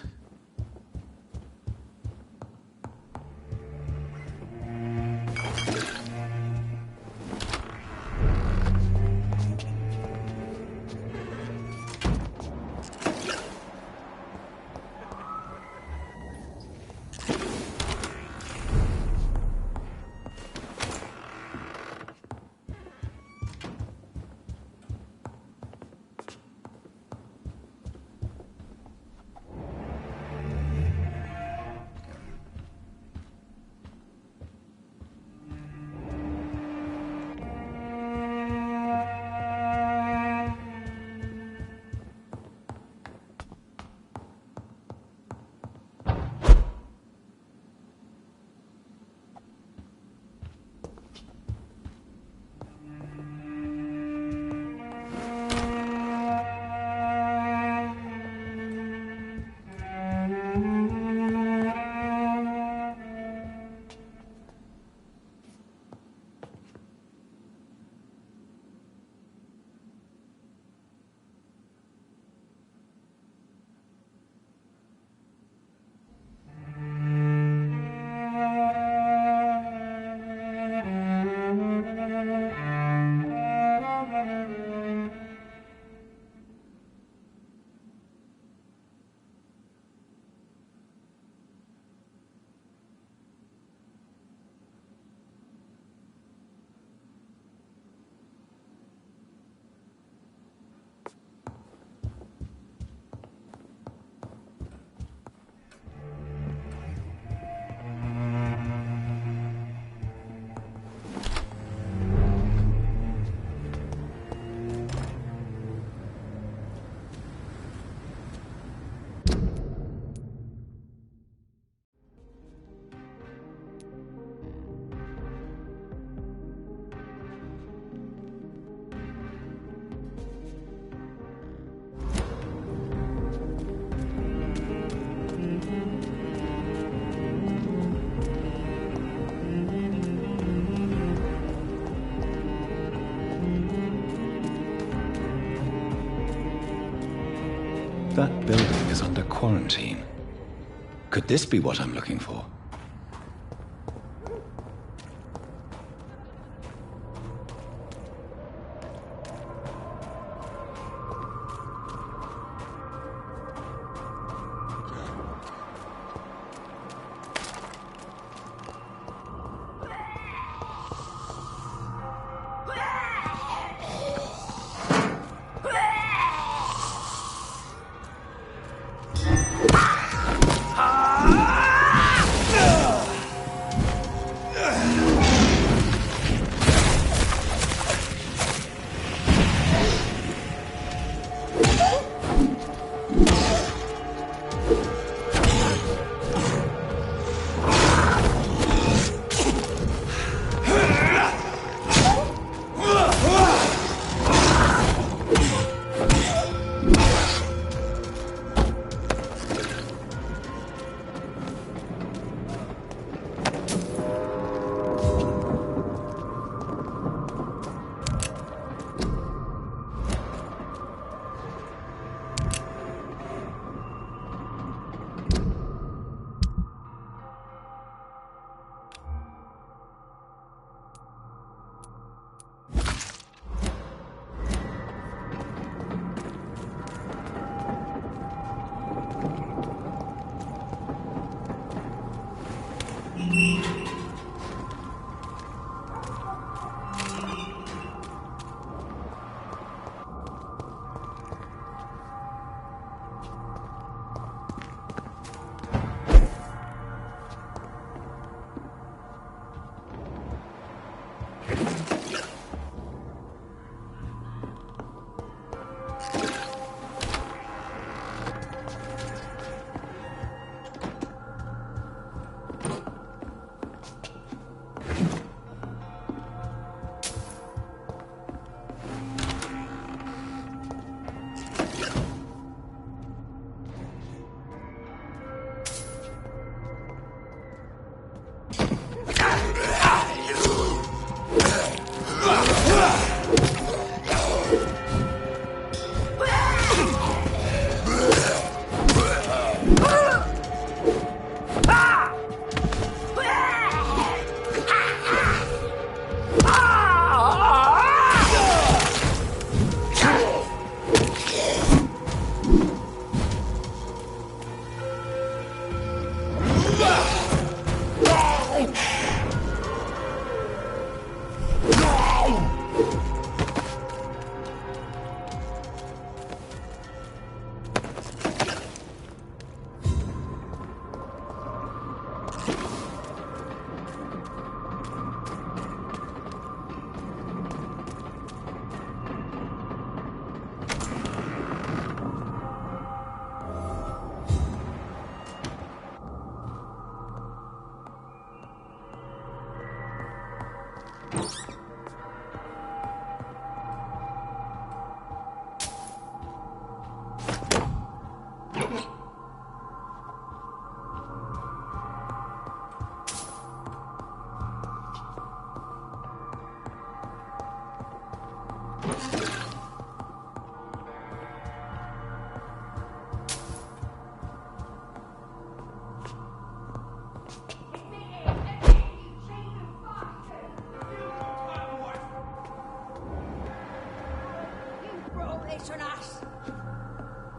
That building is under quarantine. Could this be what I'm looking for?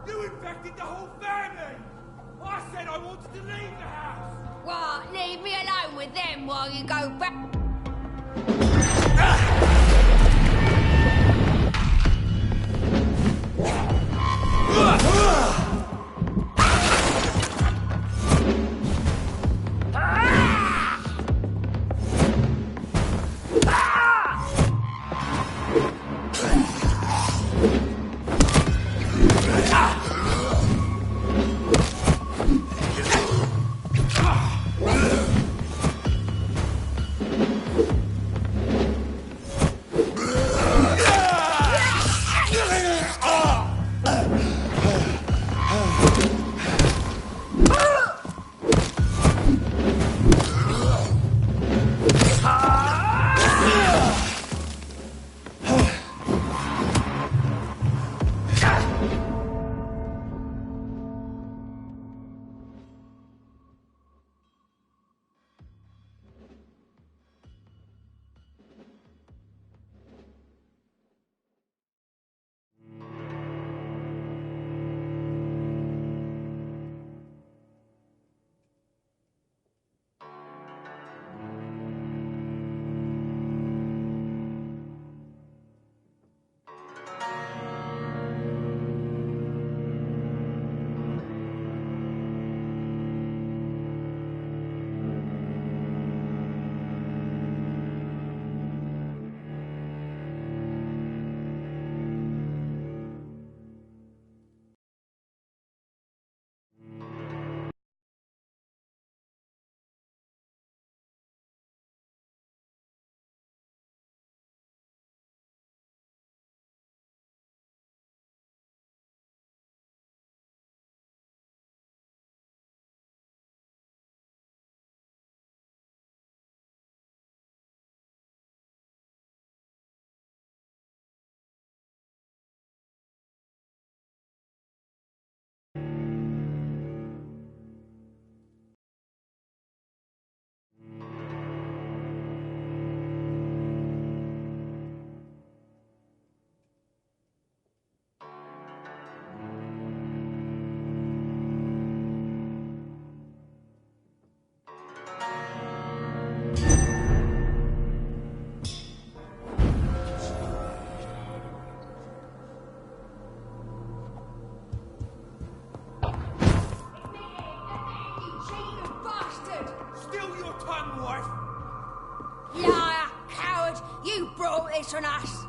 You infected the whole family! I said I wanted to leave the house! What, leave me alone with them while you go back? On us.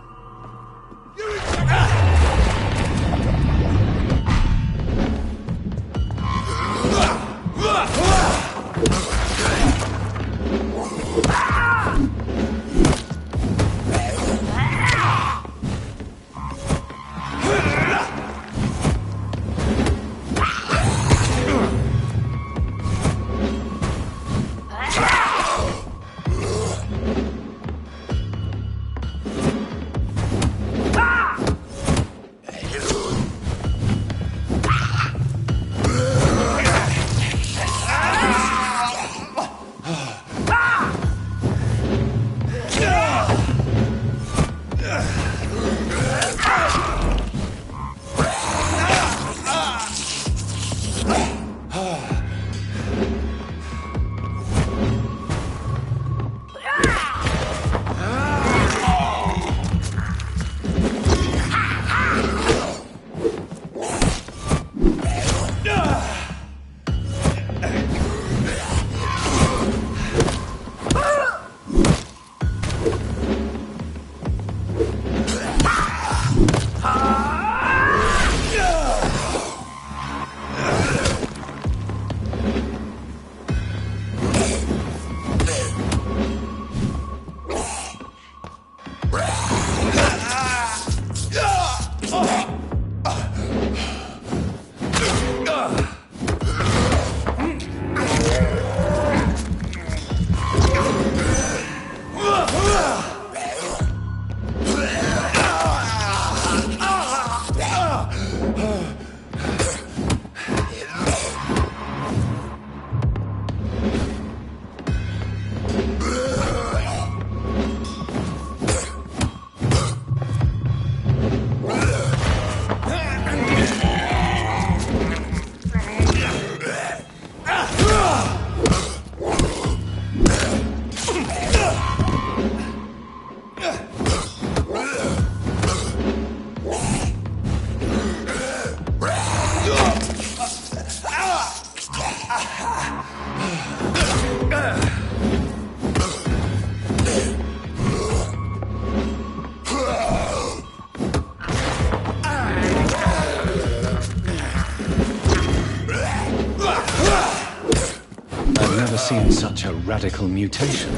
seen such a radical mutation.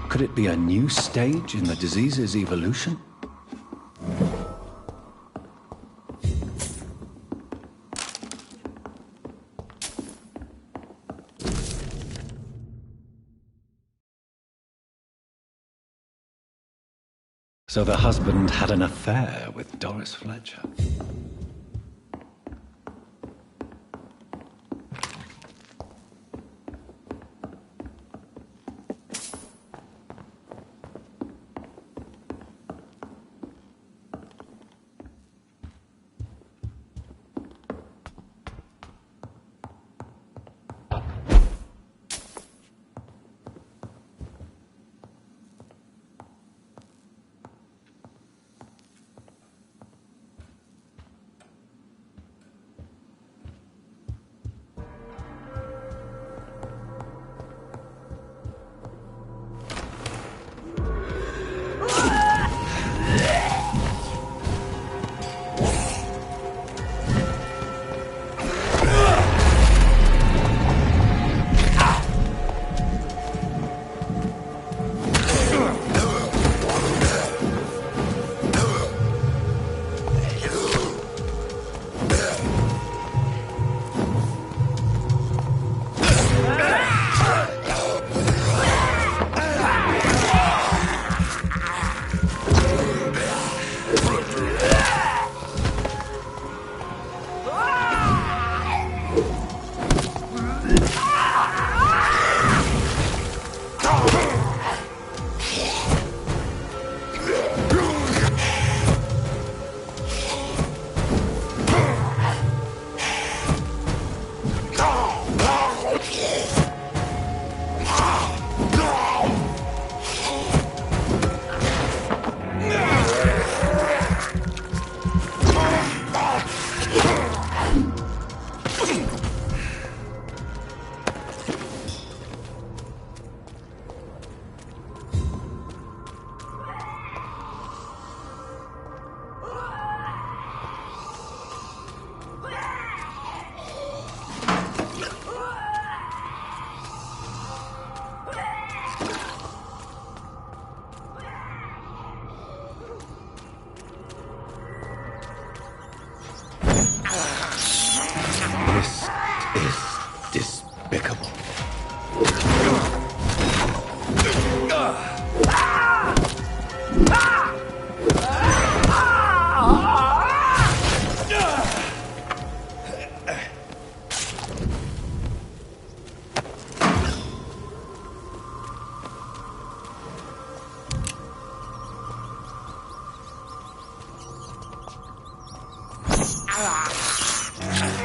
Could it be a new stage in the disease's evolution? So the husband had an affair with Doris Fletcher.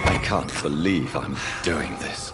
I can't believe I'm doing this.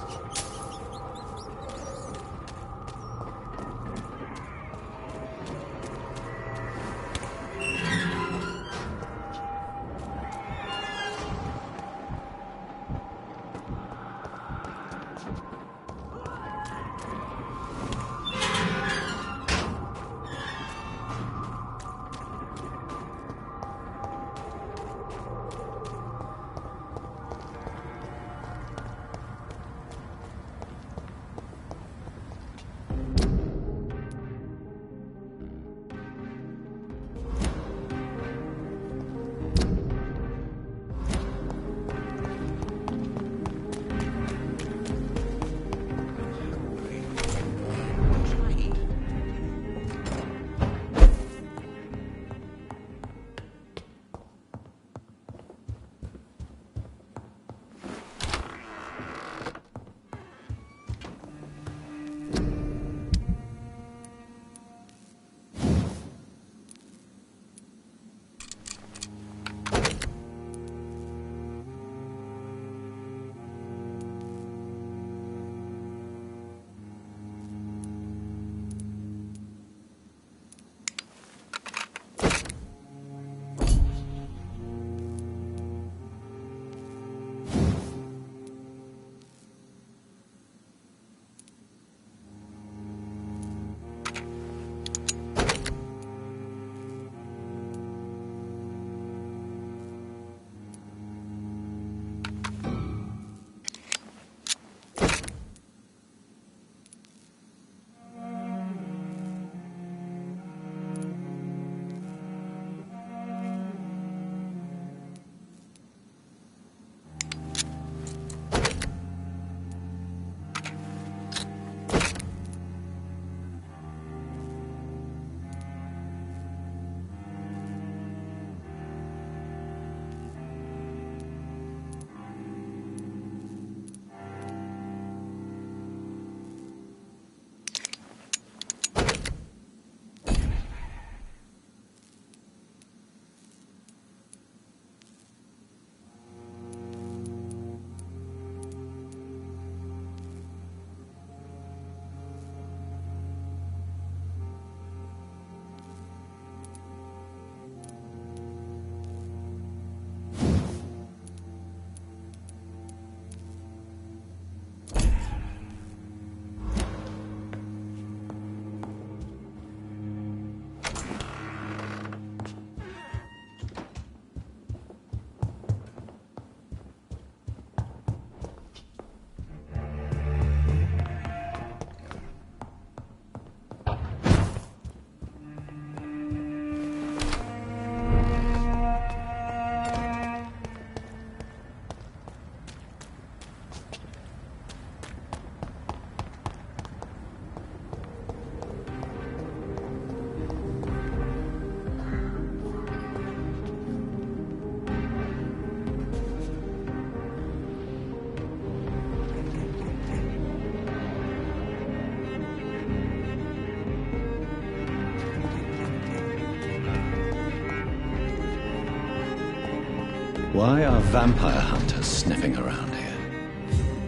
Why are vampire hunters sniffing around here?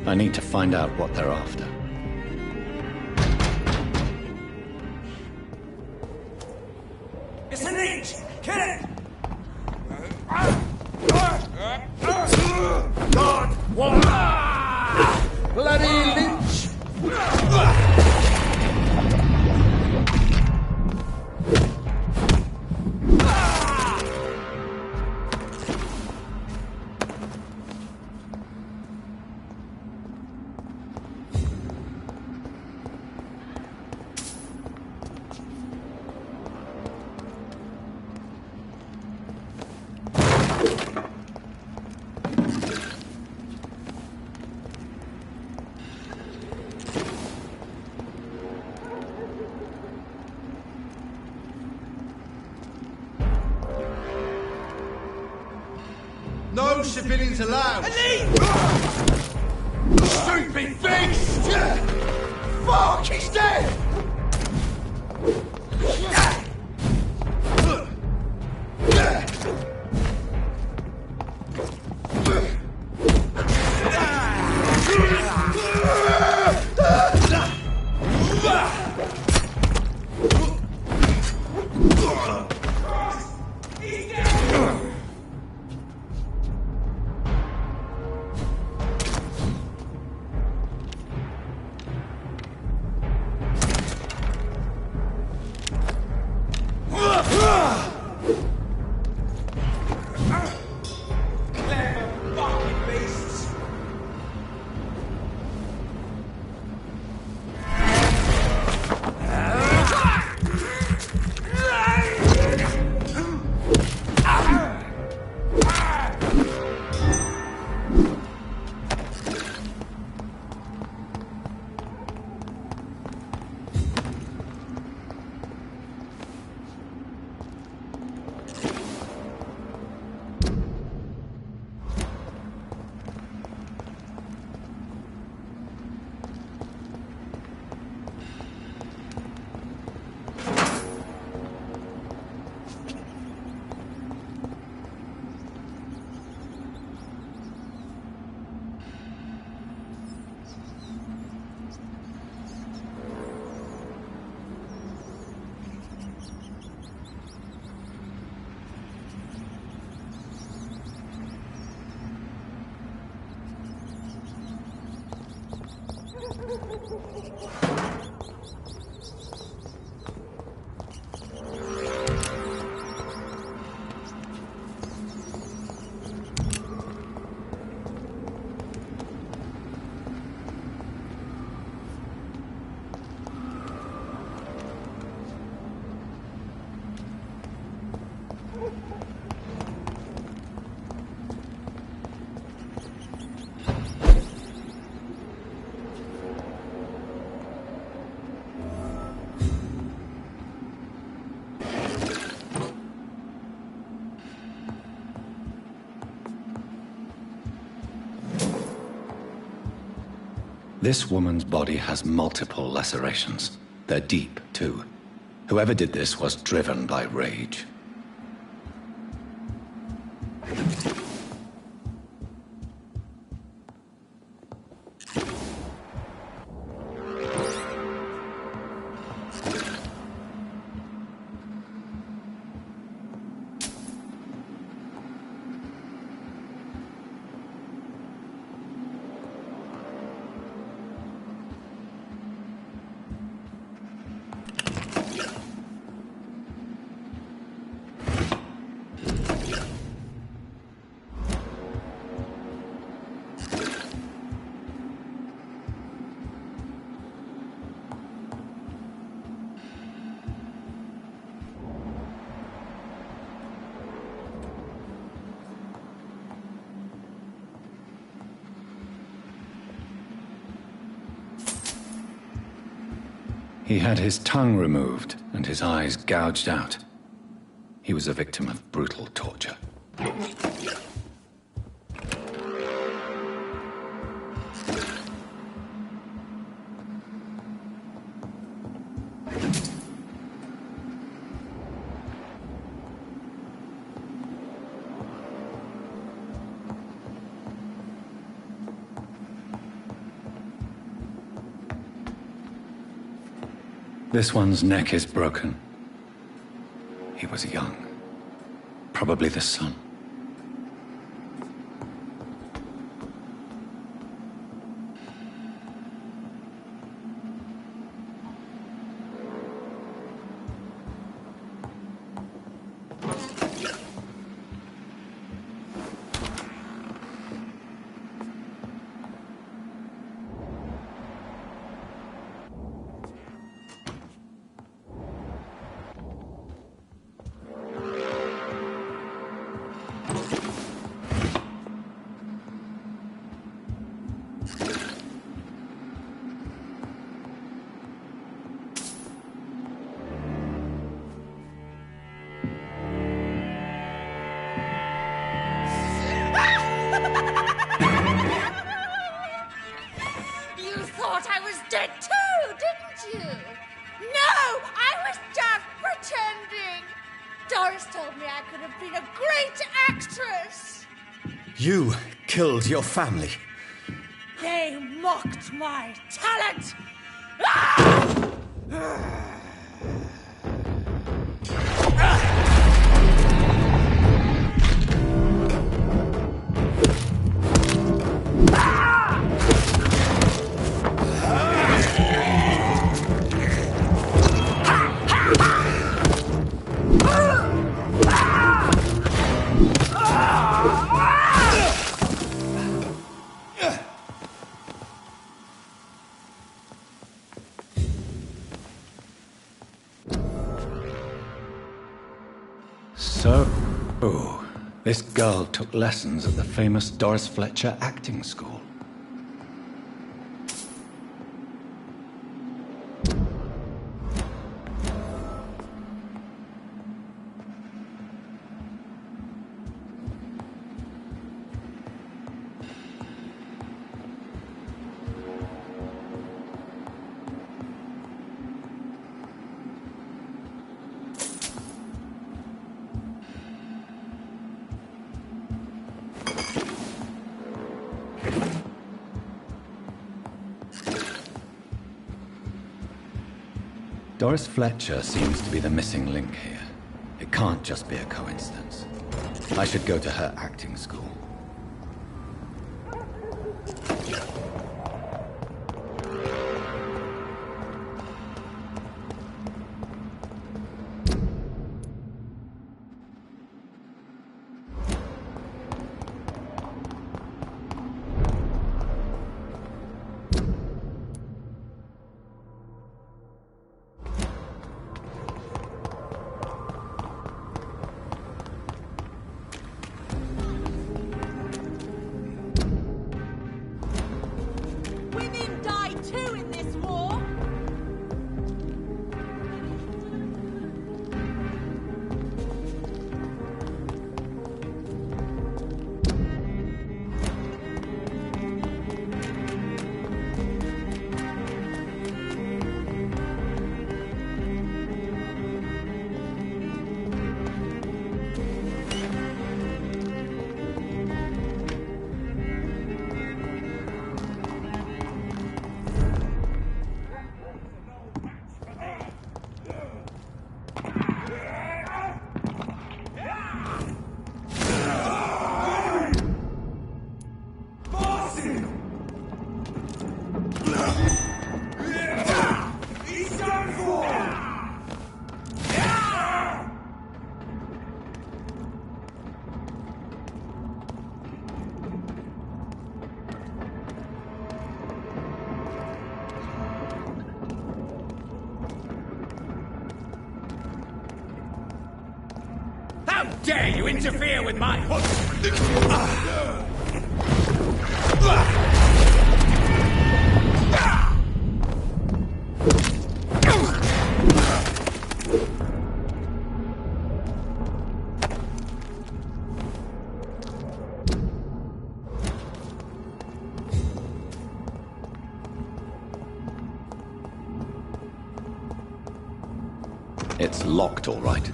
I need to find out what they're after. It's an inch! Kill it! God! Bloody lynch! No civilians allowed! Stupid beast! Fuck, he's dead! This woman's body has multiple lacerations. They're deep, too. Whoever did this was driven by rage. He had his tongue removed and his eyes gouged out. He was a victim of brutal torture. This one's neck is broken. He was young. Probably the son. You thought I was dead too, didn't you? No, I was just pretending. Doris told me I could have been a great actress. You killed your family. They mocked my talent. Ah! So, this girl took lessons at the famous Doris Fletcher acting school. Doris Fletcher seems to be the missing link here. It can't just be a coincidence. I should go to her acting school. Women die too in this war. How dare you interfere with my hunt? It's locked, all right.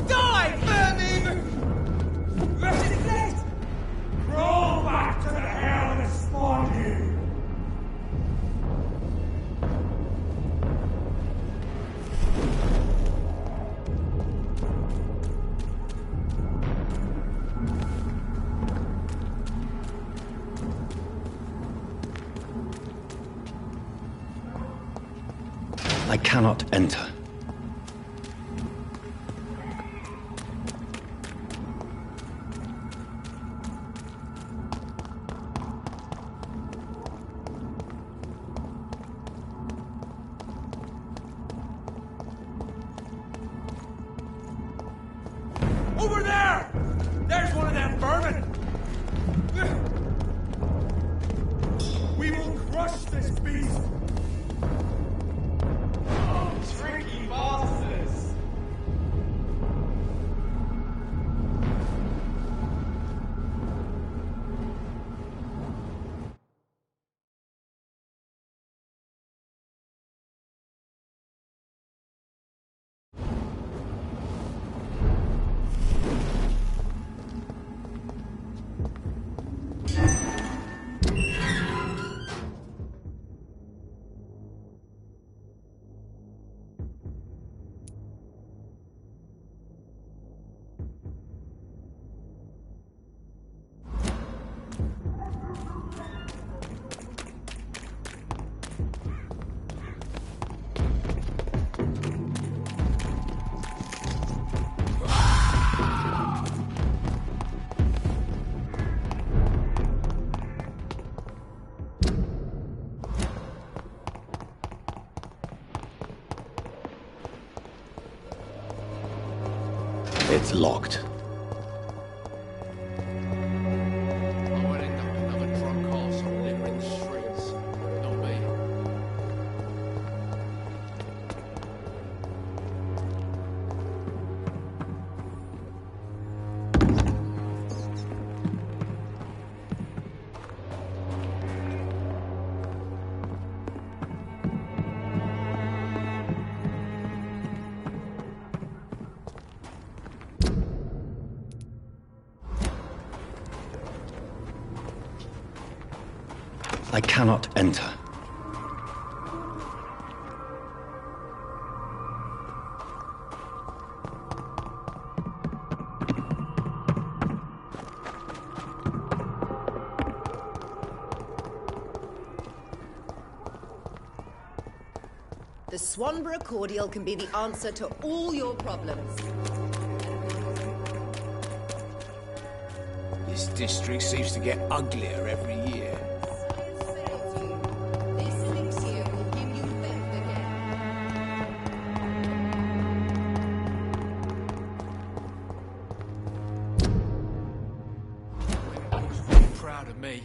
Die, vermin! Resist! Crawl back to the hell that spawned you! I cannot enter. Over there! There's one of them vermin! We will crush this beast! Oh, tricky bosses! It's locked. I would end up another drunk arsehole littering the streets. Not me. I cannot enter. The Swanborough cordial can be the answer to all your problems. This district seems to get uglier every year. This elixir will give you length again. Really proud of me.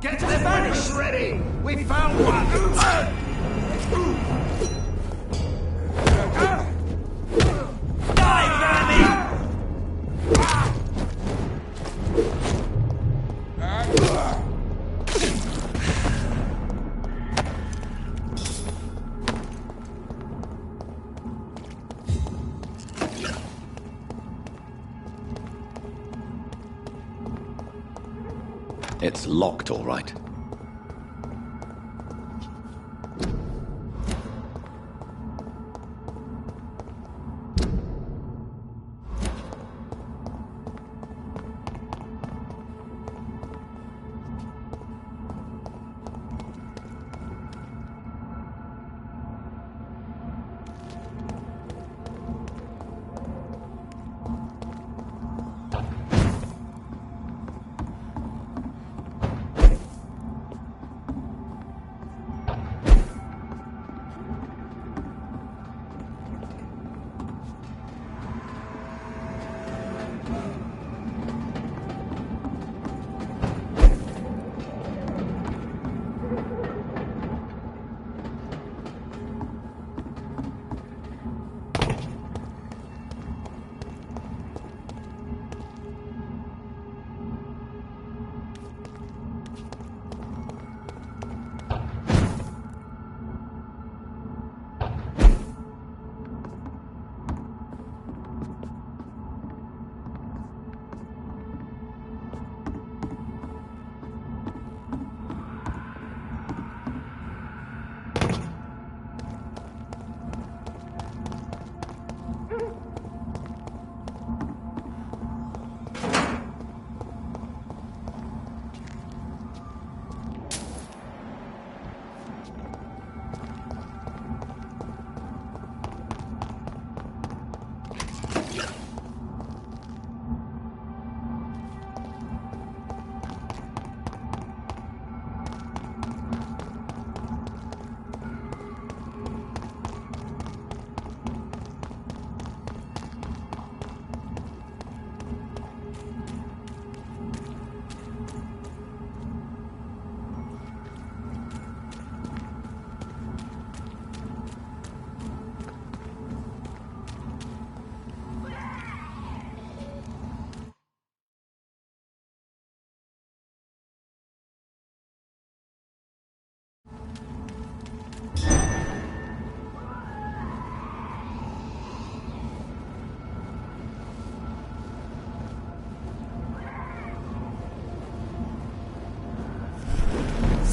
Get the vanish ready! We found one! Die, vermin! It's locked, all right.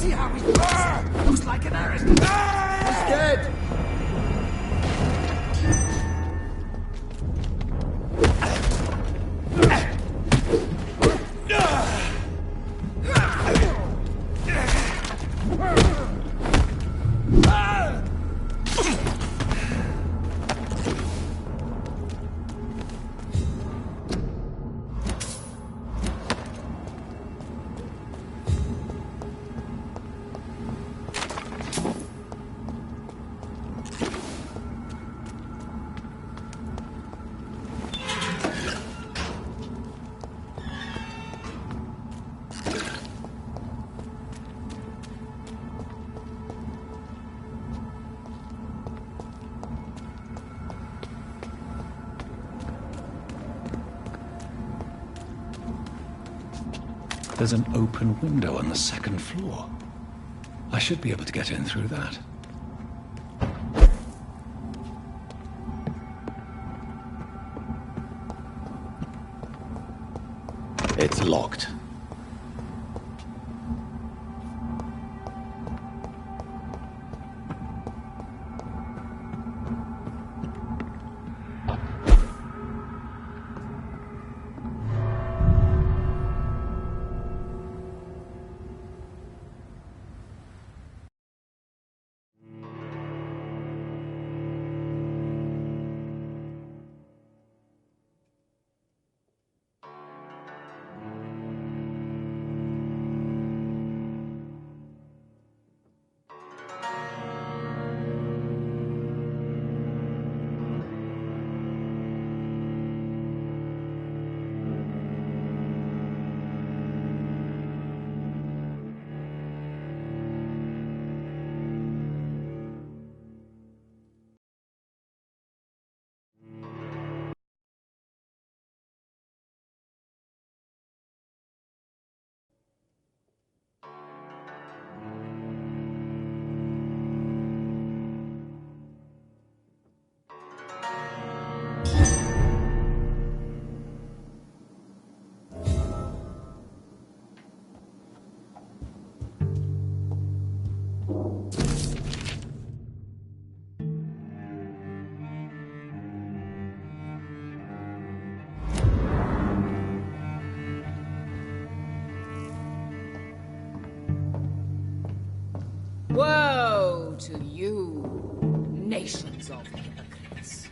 See how he's... Looks like an aristocrat! He's dead! There's an open window on the second floor. I should be able to get in through that. It's locked. nations of hypocrites.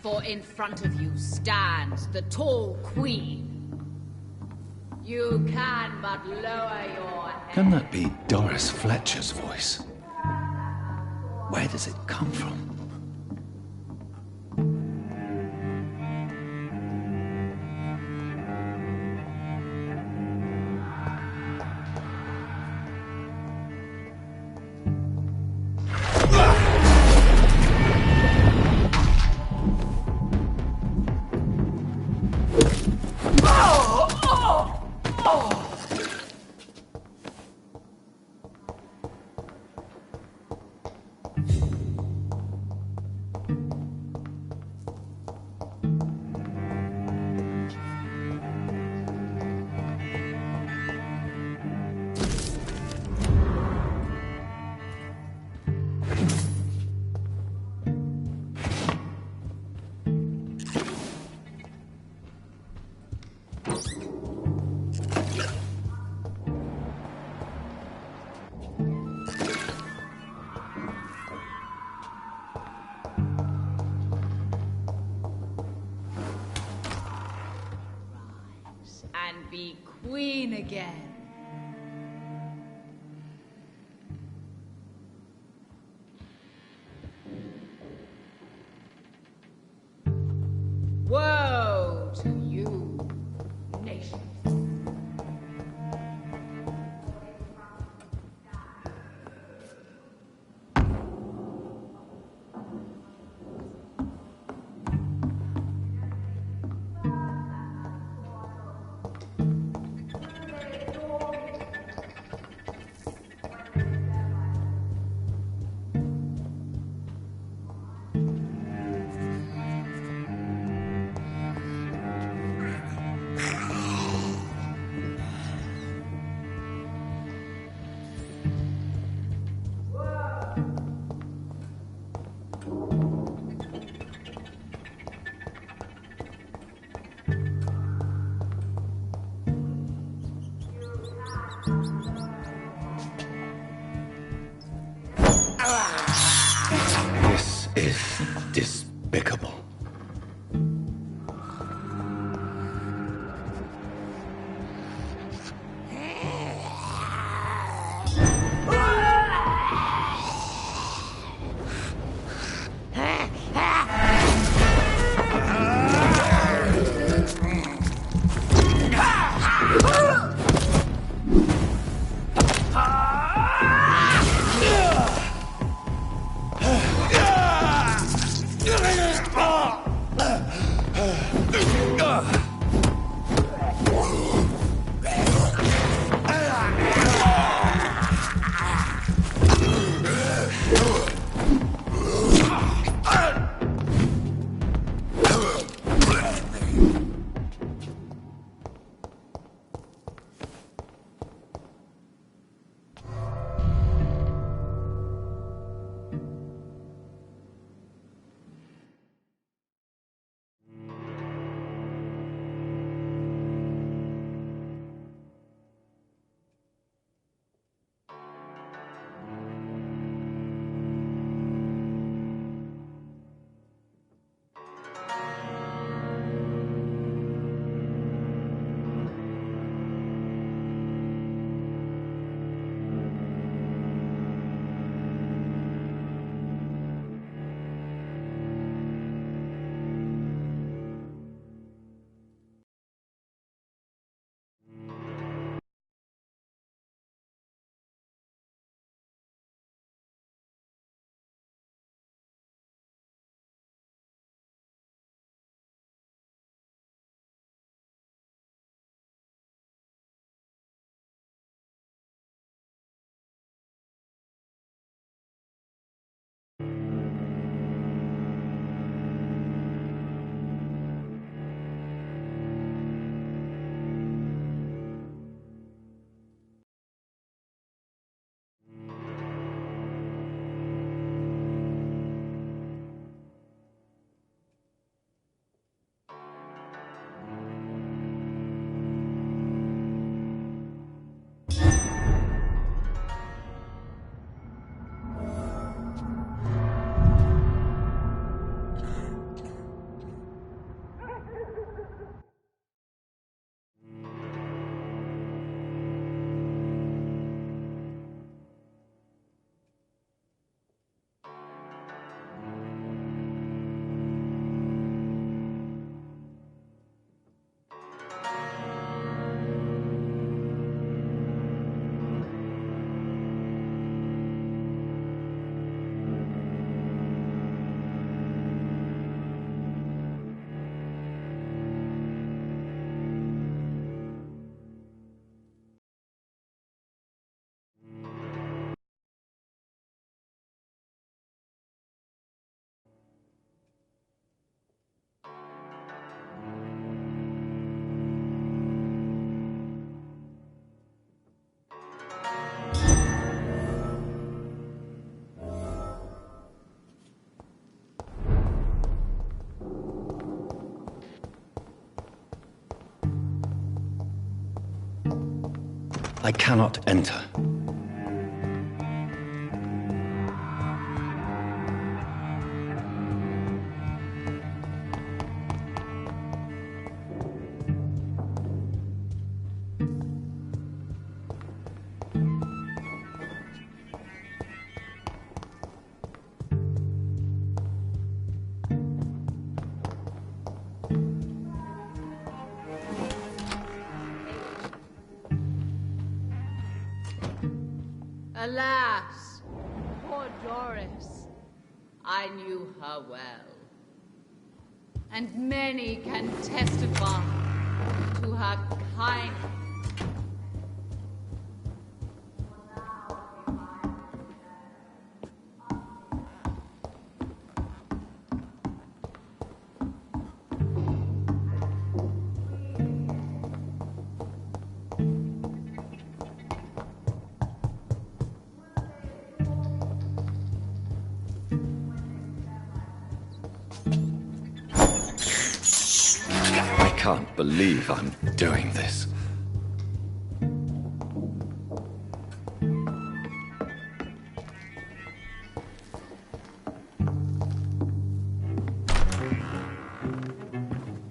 For in front of you stands the tall queen. You can but lower your head. Can that be Doris Fletcher's voice? Where does it come from? And be queen again. Woe to you, nation. This is despicable. I cannot enter. Alas, poor Doris. I knew her well. And many can testify to her kindness. I can't believe I'm doing this.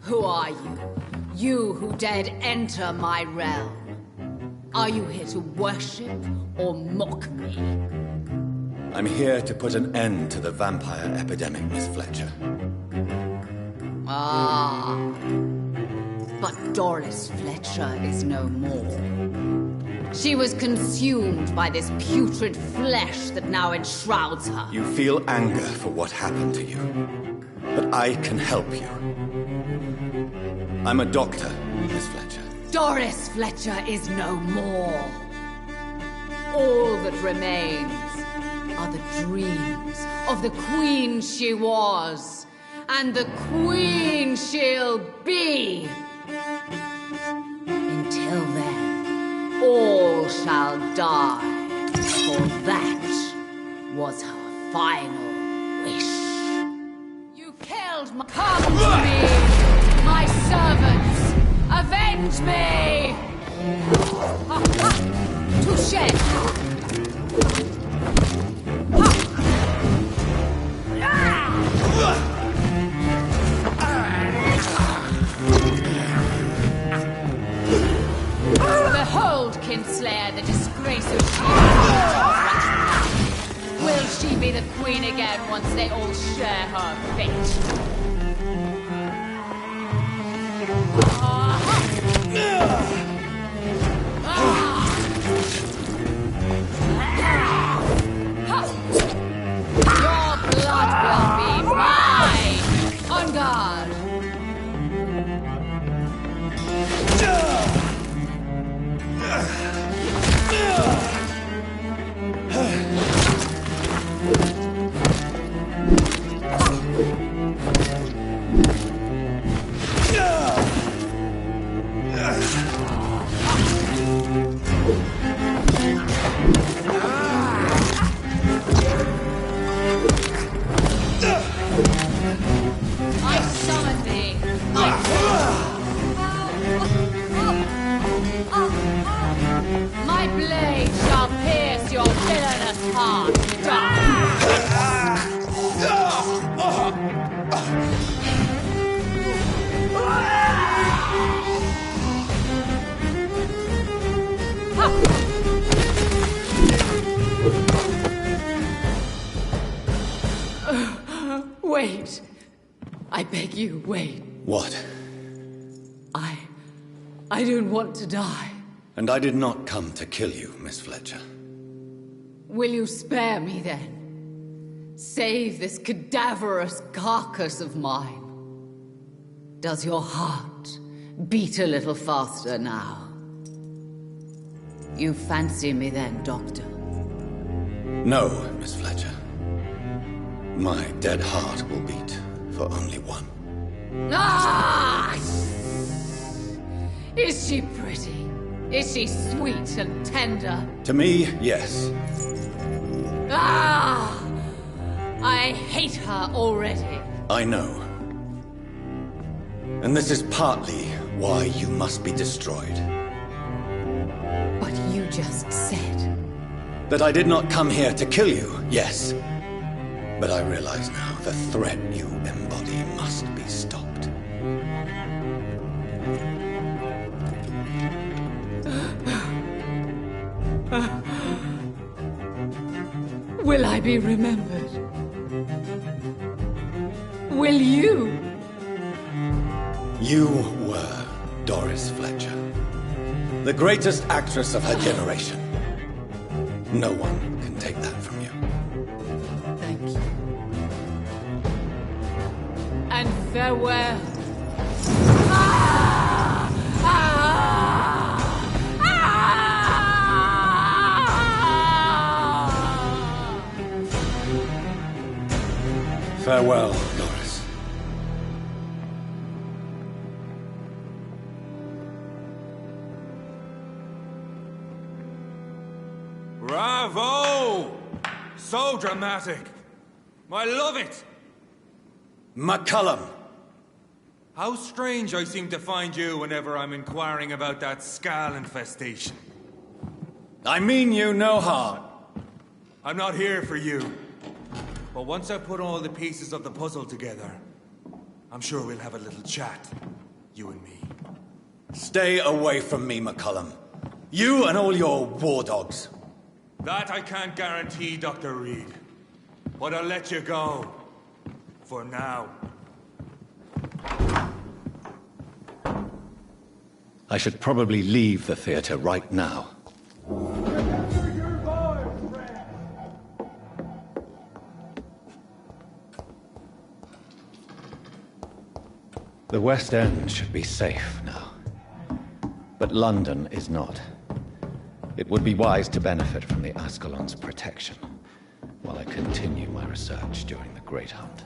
Who are you? You who dared enter my realm. Are you here to worship or mock me? I'm here to put an end to the vampire epidemic, Miss Fletcher. Ah. But Doris Fletcher is no more. She was consumed by this putrid flesh that now enshrouds her. You feel anger for what happened to you. But I can help you. I'm a doctor, Miss Fletcher. Doris Fletcher is no more. All that remains are the dreams of the queen she was, and the queen she'll be. Until then, all shall die, for that was her final wish. You killed my... Come to me, my servants! Avenge me! Touché! Behold, Kinslayer, the disgrace of she. Will she be the queen again once they all share her fate? Your blood will be mine! On guard! My blade shall pierce your villainous heart, Wait. I beg you, wait. What? I don't want to die. And I did not come to kill you, Miss Fletcher. Will you spare me, then? Save this cadaverous carcass of mine. Does your heart beat a little faster now? You fancy me then, Doctor? No, Miss Fletcher. My dead heart will beat for only one. Ah! Is she pretty? Is she sweet and tender? To me, yes. Ah! I hate her already. I know. And this is partly why you must be destroyed. But you just said... That I did not come here to kill you, yes. But I realize now the threat you embody must be stopped. Will I be remembered? Will you? You were Doris Fletcher, the greatest actress of her generation. No one can take that from you. Thank you. And farewell. Farewell, Doris. Bravo! So dramatic. I love it. McCullum. How strange I seem to find you whenever I'm inquiring about that Skal infestation. I mean you no harm. I'm not here for you. But once I put all the pieces of the puzzle together, I'm sure we'll have a little chat, you and me. Stay away from me, McCullum. You and all your war dogs. That I can't guarantee, Dr. Reed. But I'll let you go. For now. I should probably leave the theater right now. The West End should be safe now. But London is not. It would be wise to benefit from the Ascalon's protection while I continue my research during the Great Hunt.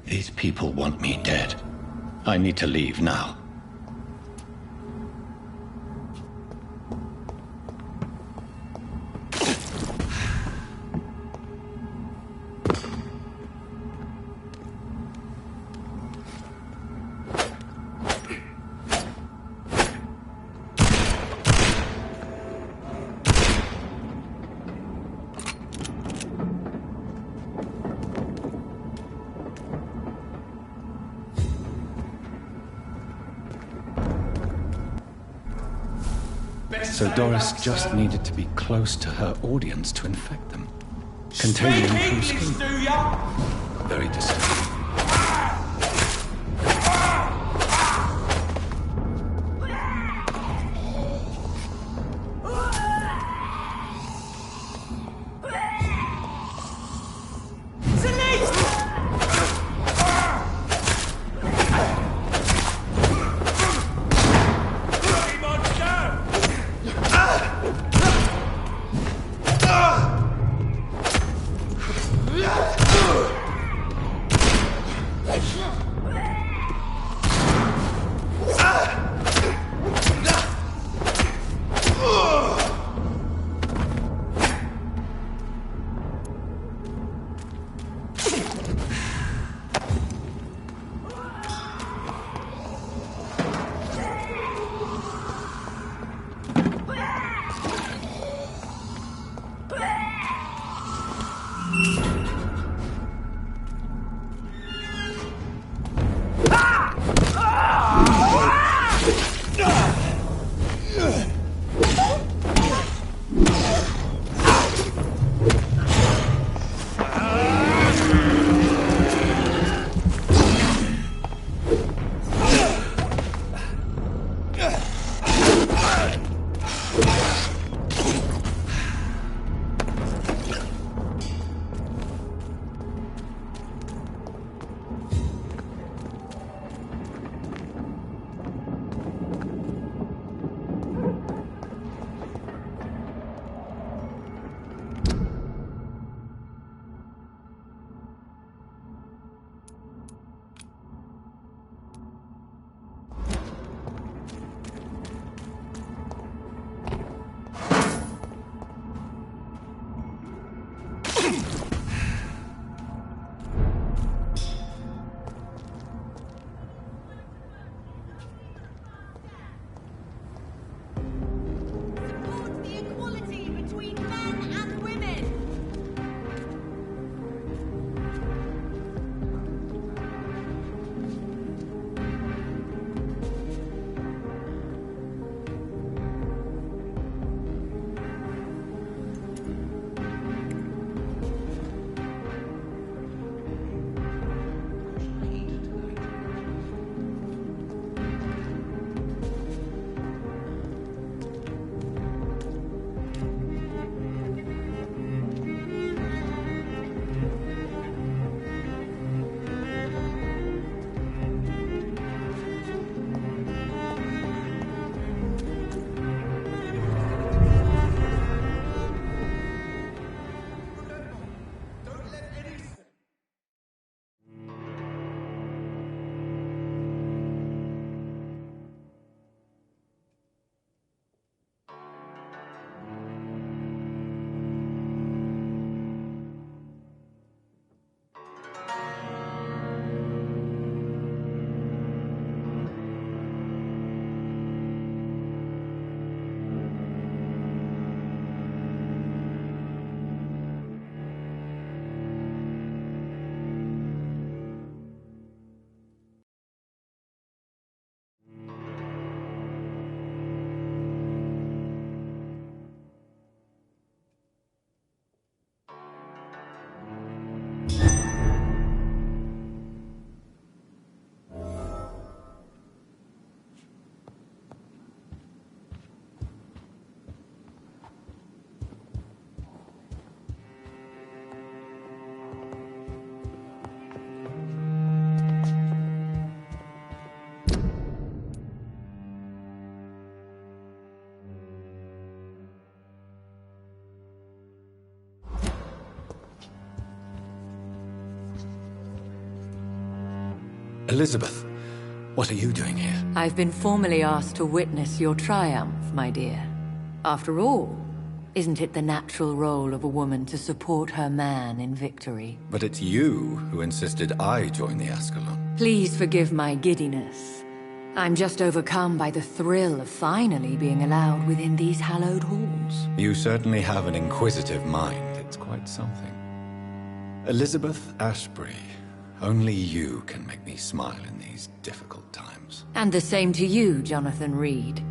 These people want me dead. I need to leave now. So Doris just needed to be close to her audience to infect them. Containing them through skin. Very disturbing. Elizabeth, what are you doing here? I've been formally asked to witness your triumph, my dear. After all, isn't it the natural role of a woman to support her man in victory? But it's you who insisted I join the Ascalon. Please forgive my giddiness. I'm just overcome by the thrill of finally being allowed within these hallowed halls. You certainly have an inquisitive mind. It's quite something. Elizabeth Ashbury, only you can make me smile in these difficult times. And the same to you, Jonathan Reed.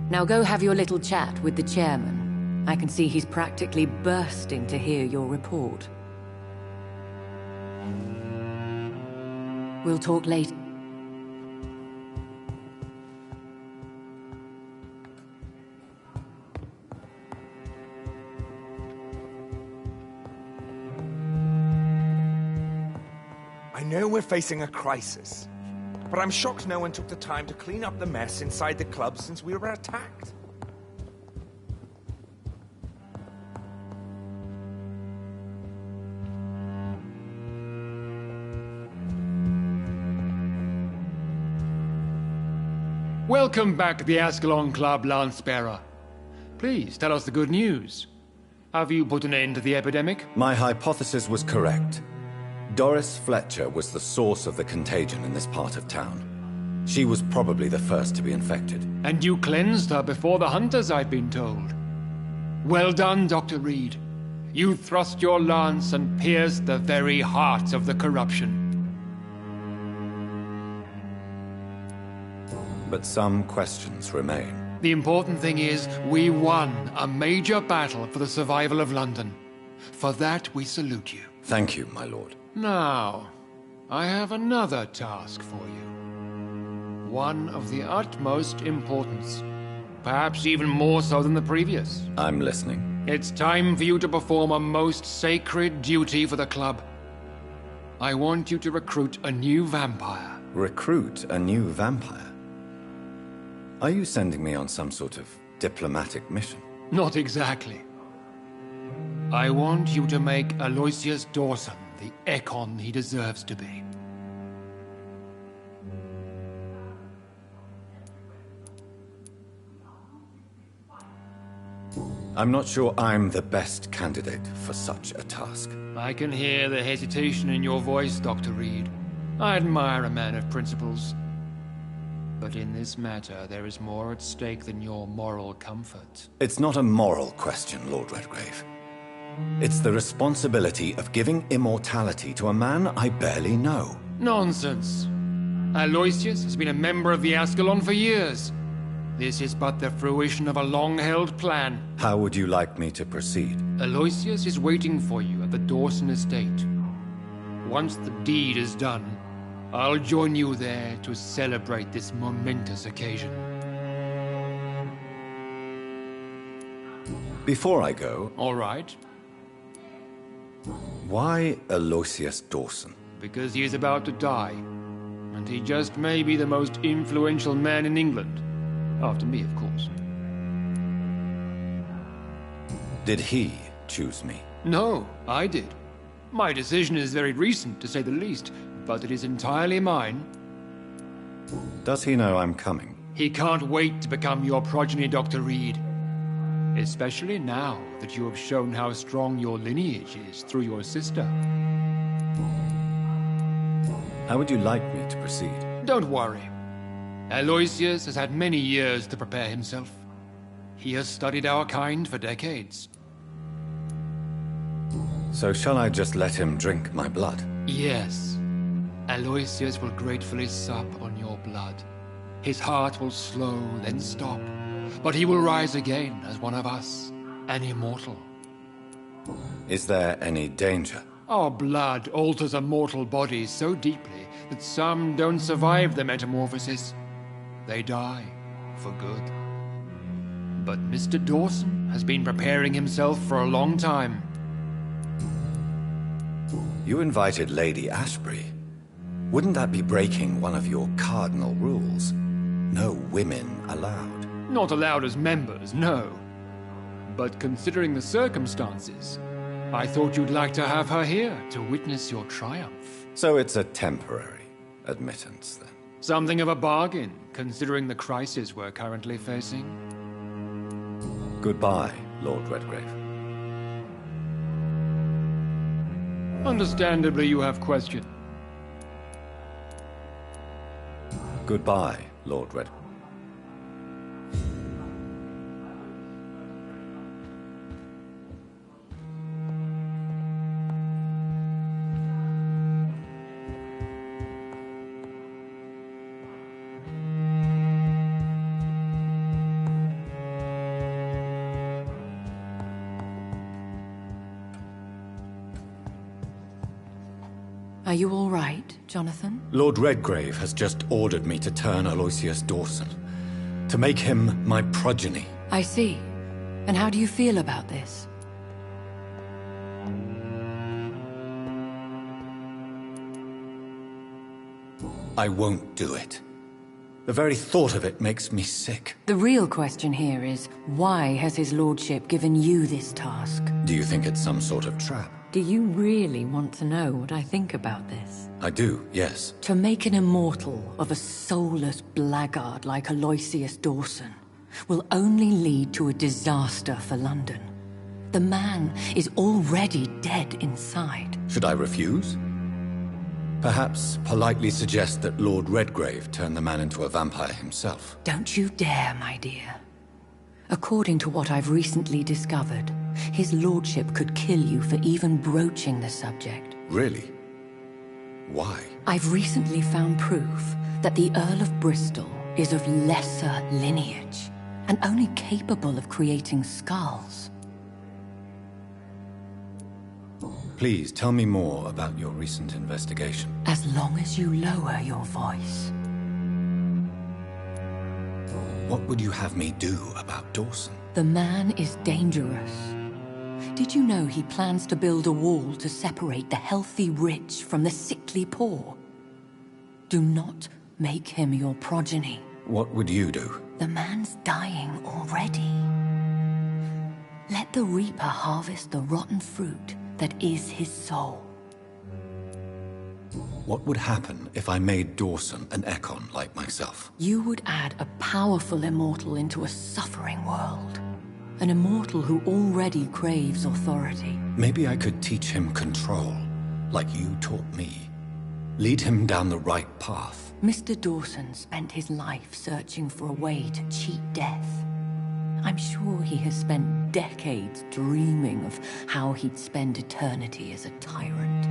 Now go have your little chat with the chairman. I can see he's practically bursting to hear your report. We'll talk later. I know we're facing a crisis, but I'm shocked no one took the time to clean up the mess inside the club since we were attacked. Welcome back to the Ascalon Club, Lance-Bearer. Please, tell us the good news. Have you put an end to the epidemic? My hypothesis was correct. Doris Fletcher was the source of the contagion in this part of town. She was probably the first to be infected. And you cleansed her before the hunters, I've been told. Well done, Dr. Reed. You thrust your lance and pierced the very heart of the corruption. But some questions remain. The important thing is, we won a major battle for the survival of London. For that, we salute you. Thank you, my lord. Now, I have another task for you. One of the utmost importance. Perhaps even more so than the previous. I'm listening. It's time for you to perform a most sacred duty for the club. I want you to recruit a new vampire. Recruit a new vampire? Are you sending me on some sort of diplomatic mission? Not exactly. I want you to make Aloysius Dawson the Ekon he deserves to be. I'm not sure I'm the best candidate for such a task. I can hear the hesitation in your voice, Dr. Reed. I admire a man of principles. But in this matter, there is more at stake than your moral comfort. It's not a moral question, Lord Redgrave. It's the responsibility of giving immortality to a man I barely know. Nonsense. Aloysius has been a member of the Ascalon for years. This is but the fruition of a long-held plan. How would you like me to proceed? Aloysius is waiting for you at the Dawson estate. Once the deed is done, I'll join you there to celebrate this momentous occasion. Before I go... All right. Why Aloysius Dawson? Because he is about to die. And he just may be the most influential man in England. After me, of course. Did he choose me? No, I did. My decision is very recent, to say the least, but it is entirely mine. Does he know I'm coming? He can't wait to become your progeny, Dr. Reed. Especially now that you have shown how strong your lineage is through your sister. How would you like me to proceed? Don't worry. Aloysius has had many years to prepare himself. He has studied our kind for decades. So shall I just let him drink my blood? Yes. Aloysius will gratefully sup on your blood. His heart will slow, then stop. But he will rise again as one of us, an immortal. Is there any danger? Our blood alters a mortal body so deeply that some don't survive the metamorphosis. They die for good. But Mr. Dawson has been preparing himself for a long time. You invited Lady Ashbury. Wouldn't that be breaking one of your cardinal rules? No women allowed. Not allowed as members, no. But considering the circumstances, I thought you'd like to have her here to witness your triumph. So it's a temporary admittance, then? Something of a bargain, considering the crisis we're currently facing. Goodbye, Lord Redgrave. Understandably, you have questions. Goodbye, Lord Redgrave. Are you all right, Jonathan? Lord Redgrave has just ordered me to turn Aloysius Dawson, to make him my progeny. I see. And how do you feel about this? I won't do it. The very thought of it makes me sick. The real question here is, why has his lordship given you this task? Do you think it's some sort of trap? Do you really want to know what I think about this? I do, yes. To make an immortal of a soulless blackguard like Aloysius Dawson will only lead to a disaster for London. The man is already dead inside. Should I refuse? Perhaps politely suggest that Lord Redgrave turn the man into a vampire himself. Don't you dare, my dear. According to what I've recently discovered, his lordship could kill you for even broaching the subject. Really? Why? I've recently found proof that the Earl of Bristol is of lesser lineage and only capable of creating skulls. Please tell me more about your recent investigation. As long as you lower your voice. What would you have me do about Dawson? The man is dangerous. Did you know he plans to build a wall to separate the healthy rich from the sickly poor? Do not make him your progeny. What would you do? The man's dying already. Let the reaper harvest the rotten fruit that is his soul. What would happen if I made Dawson an Ekon like myself? You would add a powerful immortal into a suffering world. An immortal who already craves authority. Maybe I could teach him control, like you taught me. Lead him down the right path. Mr. Dawson spent his life searching for a way to cheat death. I'm sure he has spent decades dreaming of how he'd spend eternity as a tyrant.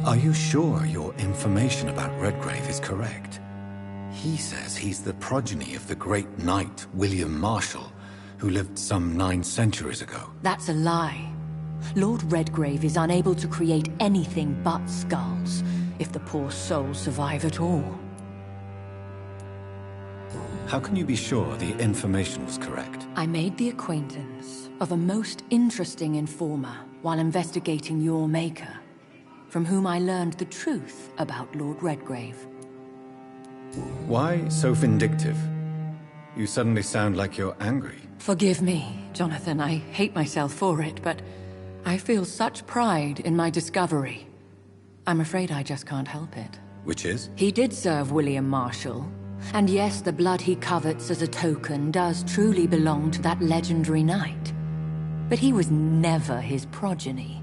Are you sure your information about Redgrave is correct? He says he's the progeny of the great knight William Marshall, who lived some 9 centuries ago. That's a lie. Lord Redgrave is unable to create anything but skulls, if the poor souls survive at all. How can you be sure the information was correct? I made the acquaintance of a most interesting informer while investigating your maker, from whom I learned the truth about Lord Redgrave. Why so vindictive? You suddenly sound like you're angry. Forgive me, Jonathan. I hate myself for it, but I feel such pride in my discovery. I'm afraid I just can't help it. Which is? He did serve William Marshall. And yes, the blood he covets as a token does truly belong to that legendary knight. But he was never his progeny.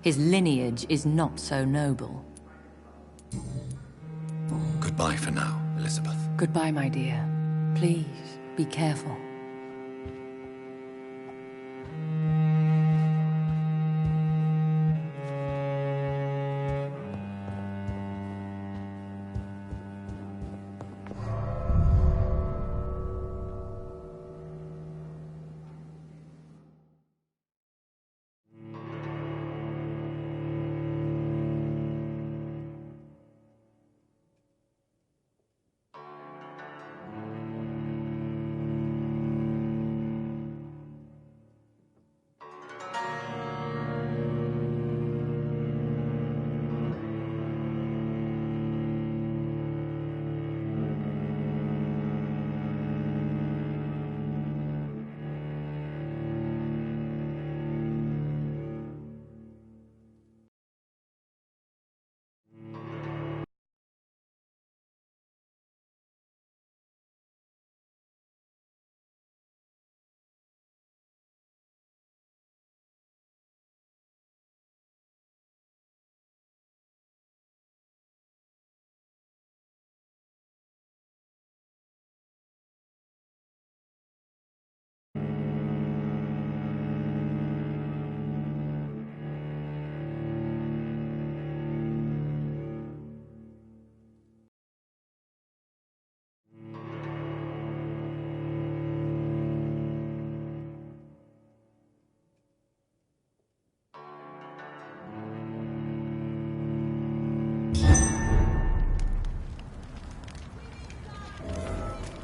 His lineage is not so noble. Goodbye for now, Elizabeth. Goodbye, my dear. Please, be careful.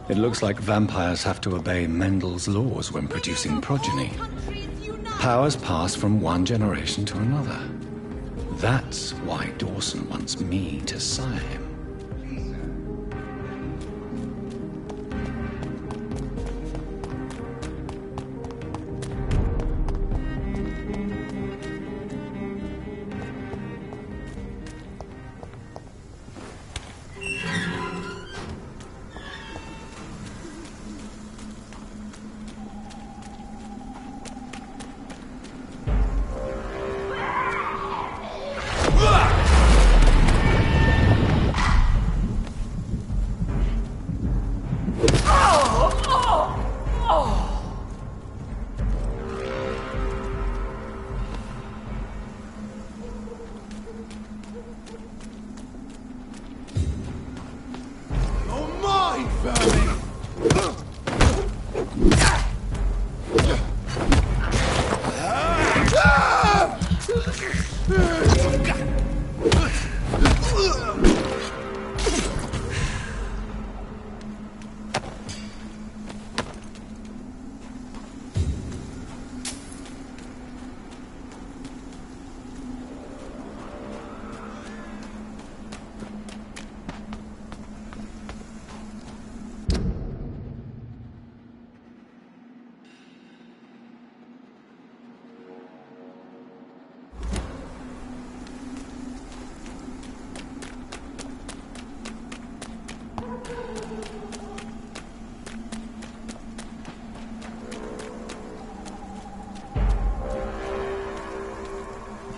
It looks like vampires have to obey Mendel's laws when producing progeny. Powers pass from one generation to another. That's why Dawson wants me to sire him.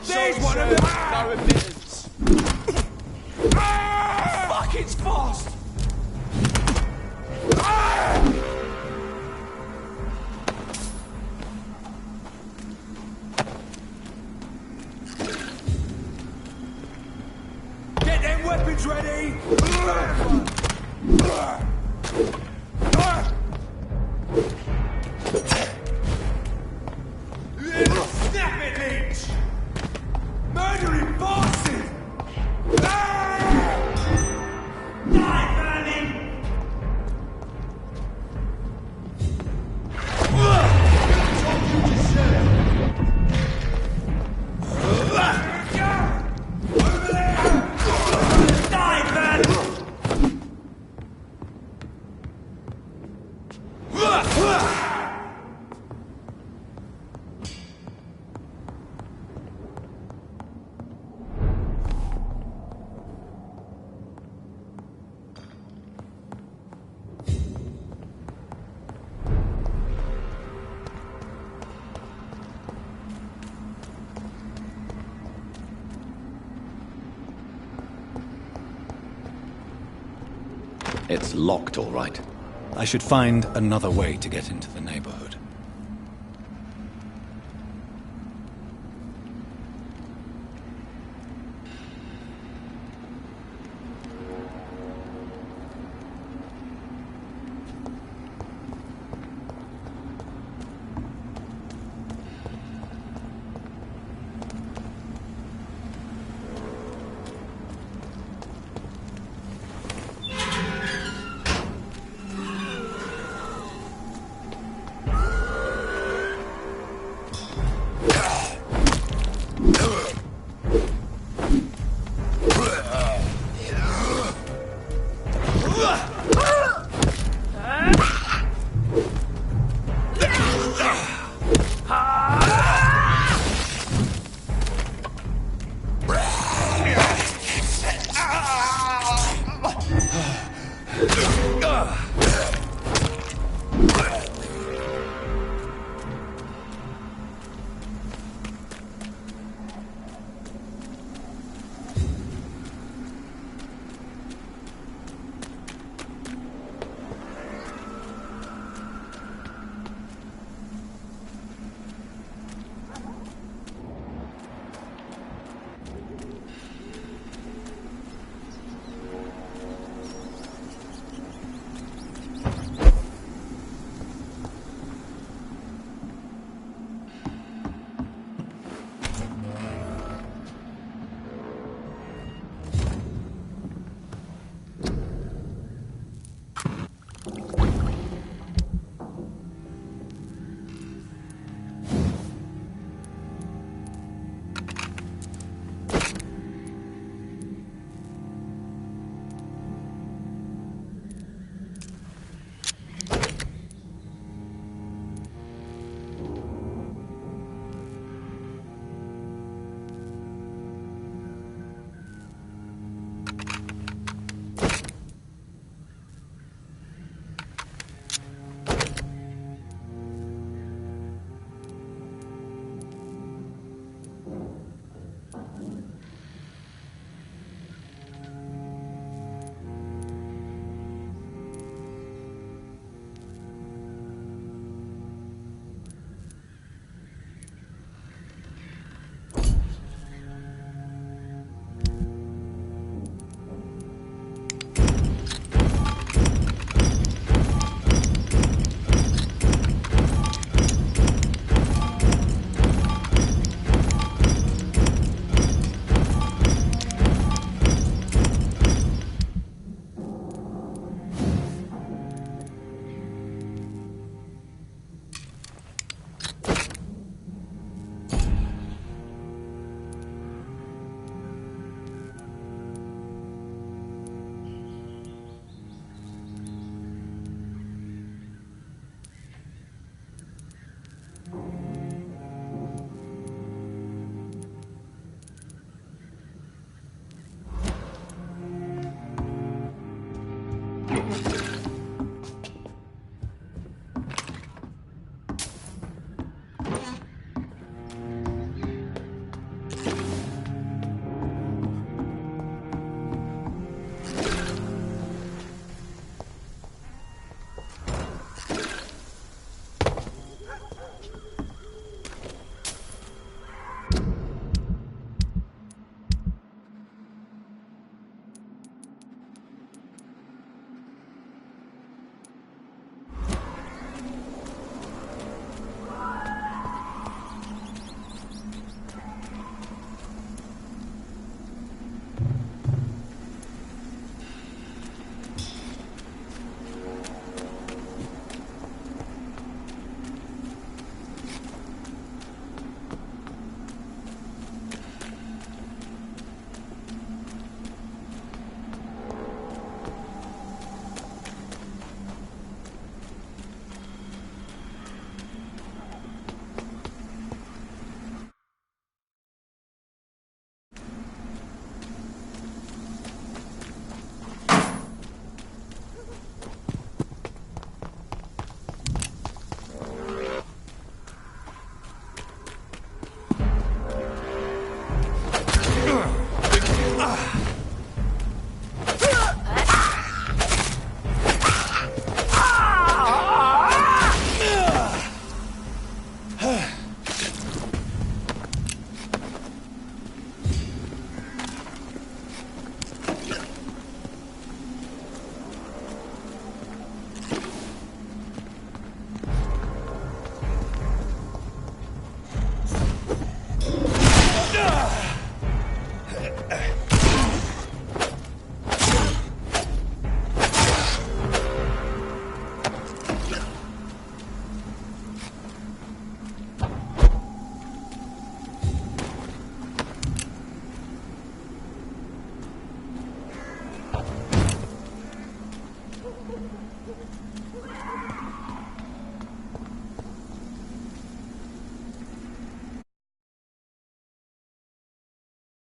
There's one of them! No admittance. Fuck, it's fast! Get them weapons ready! Snap it, Lynch! Murdering bosses! Die, Vernon! It's locked, all right. I should find another way to get into the neighborhood.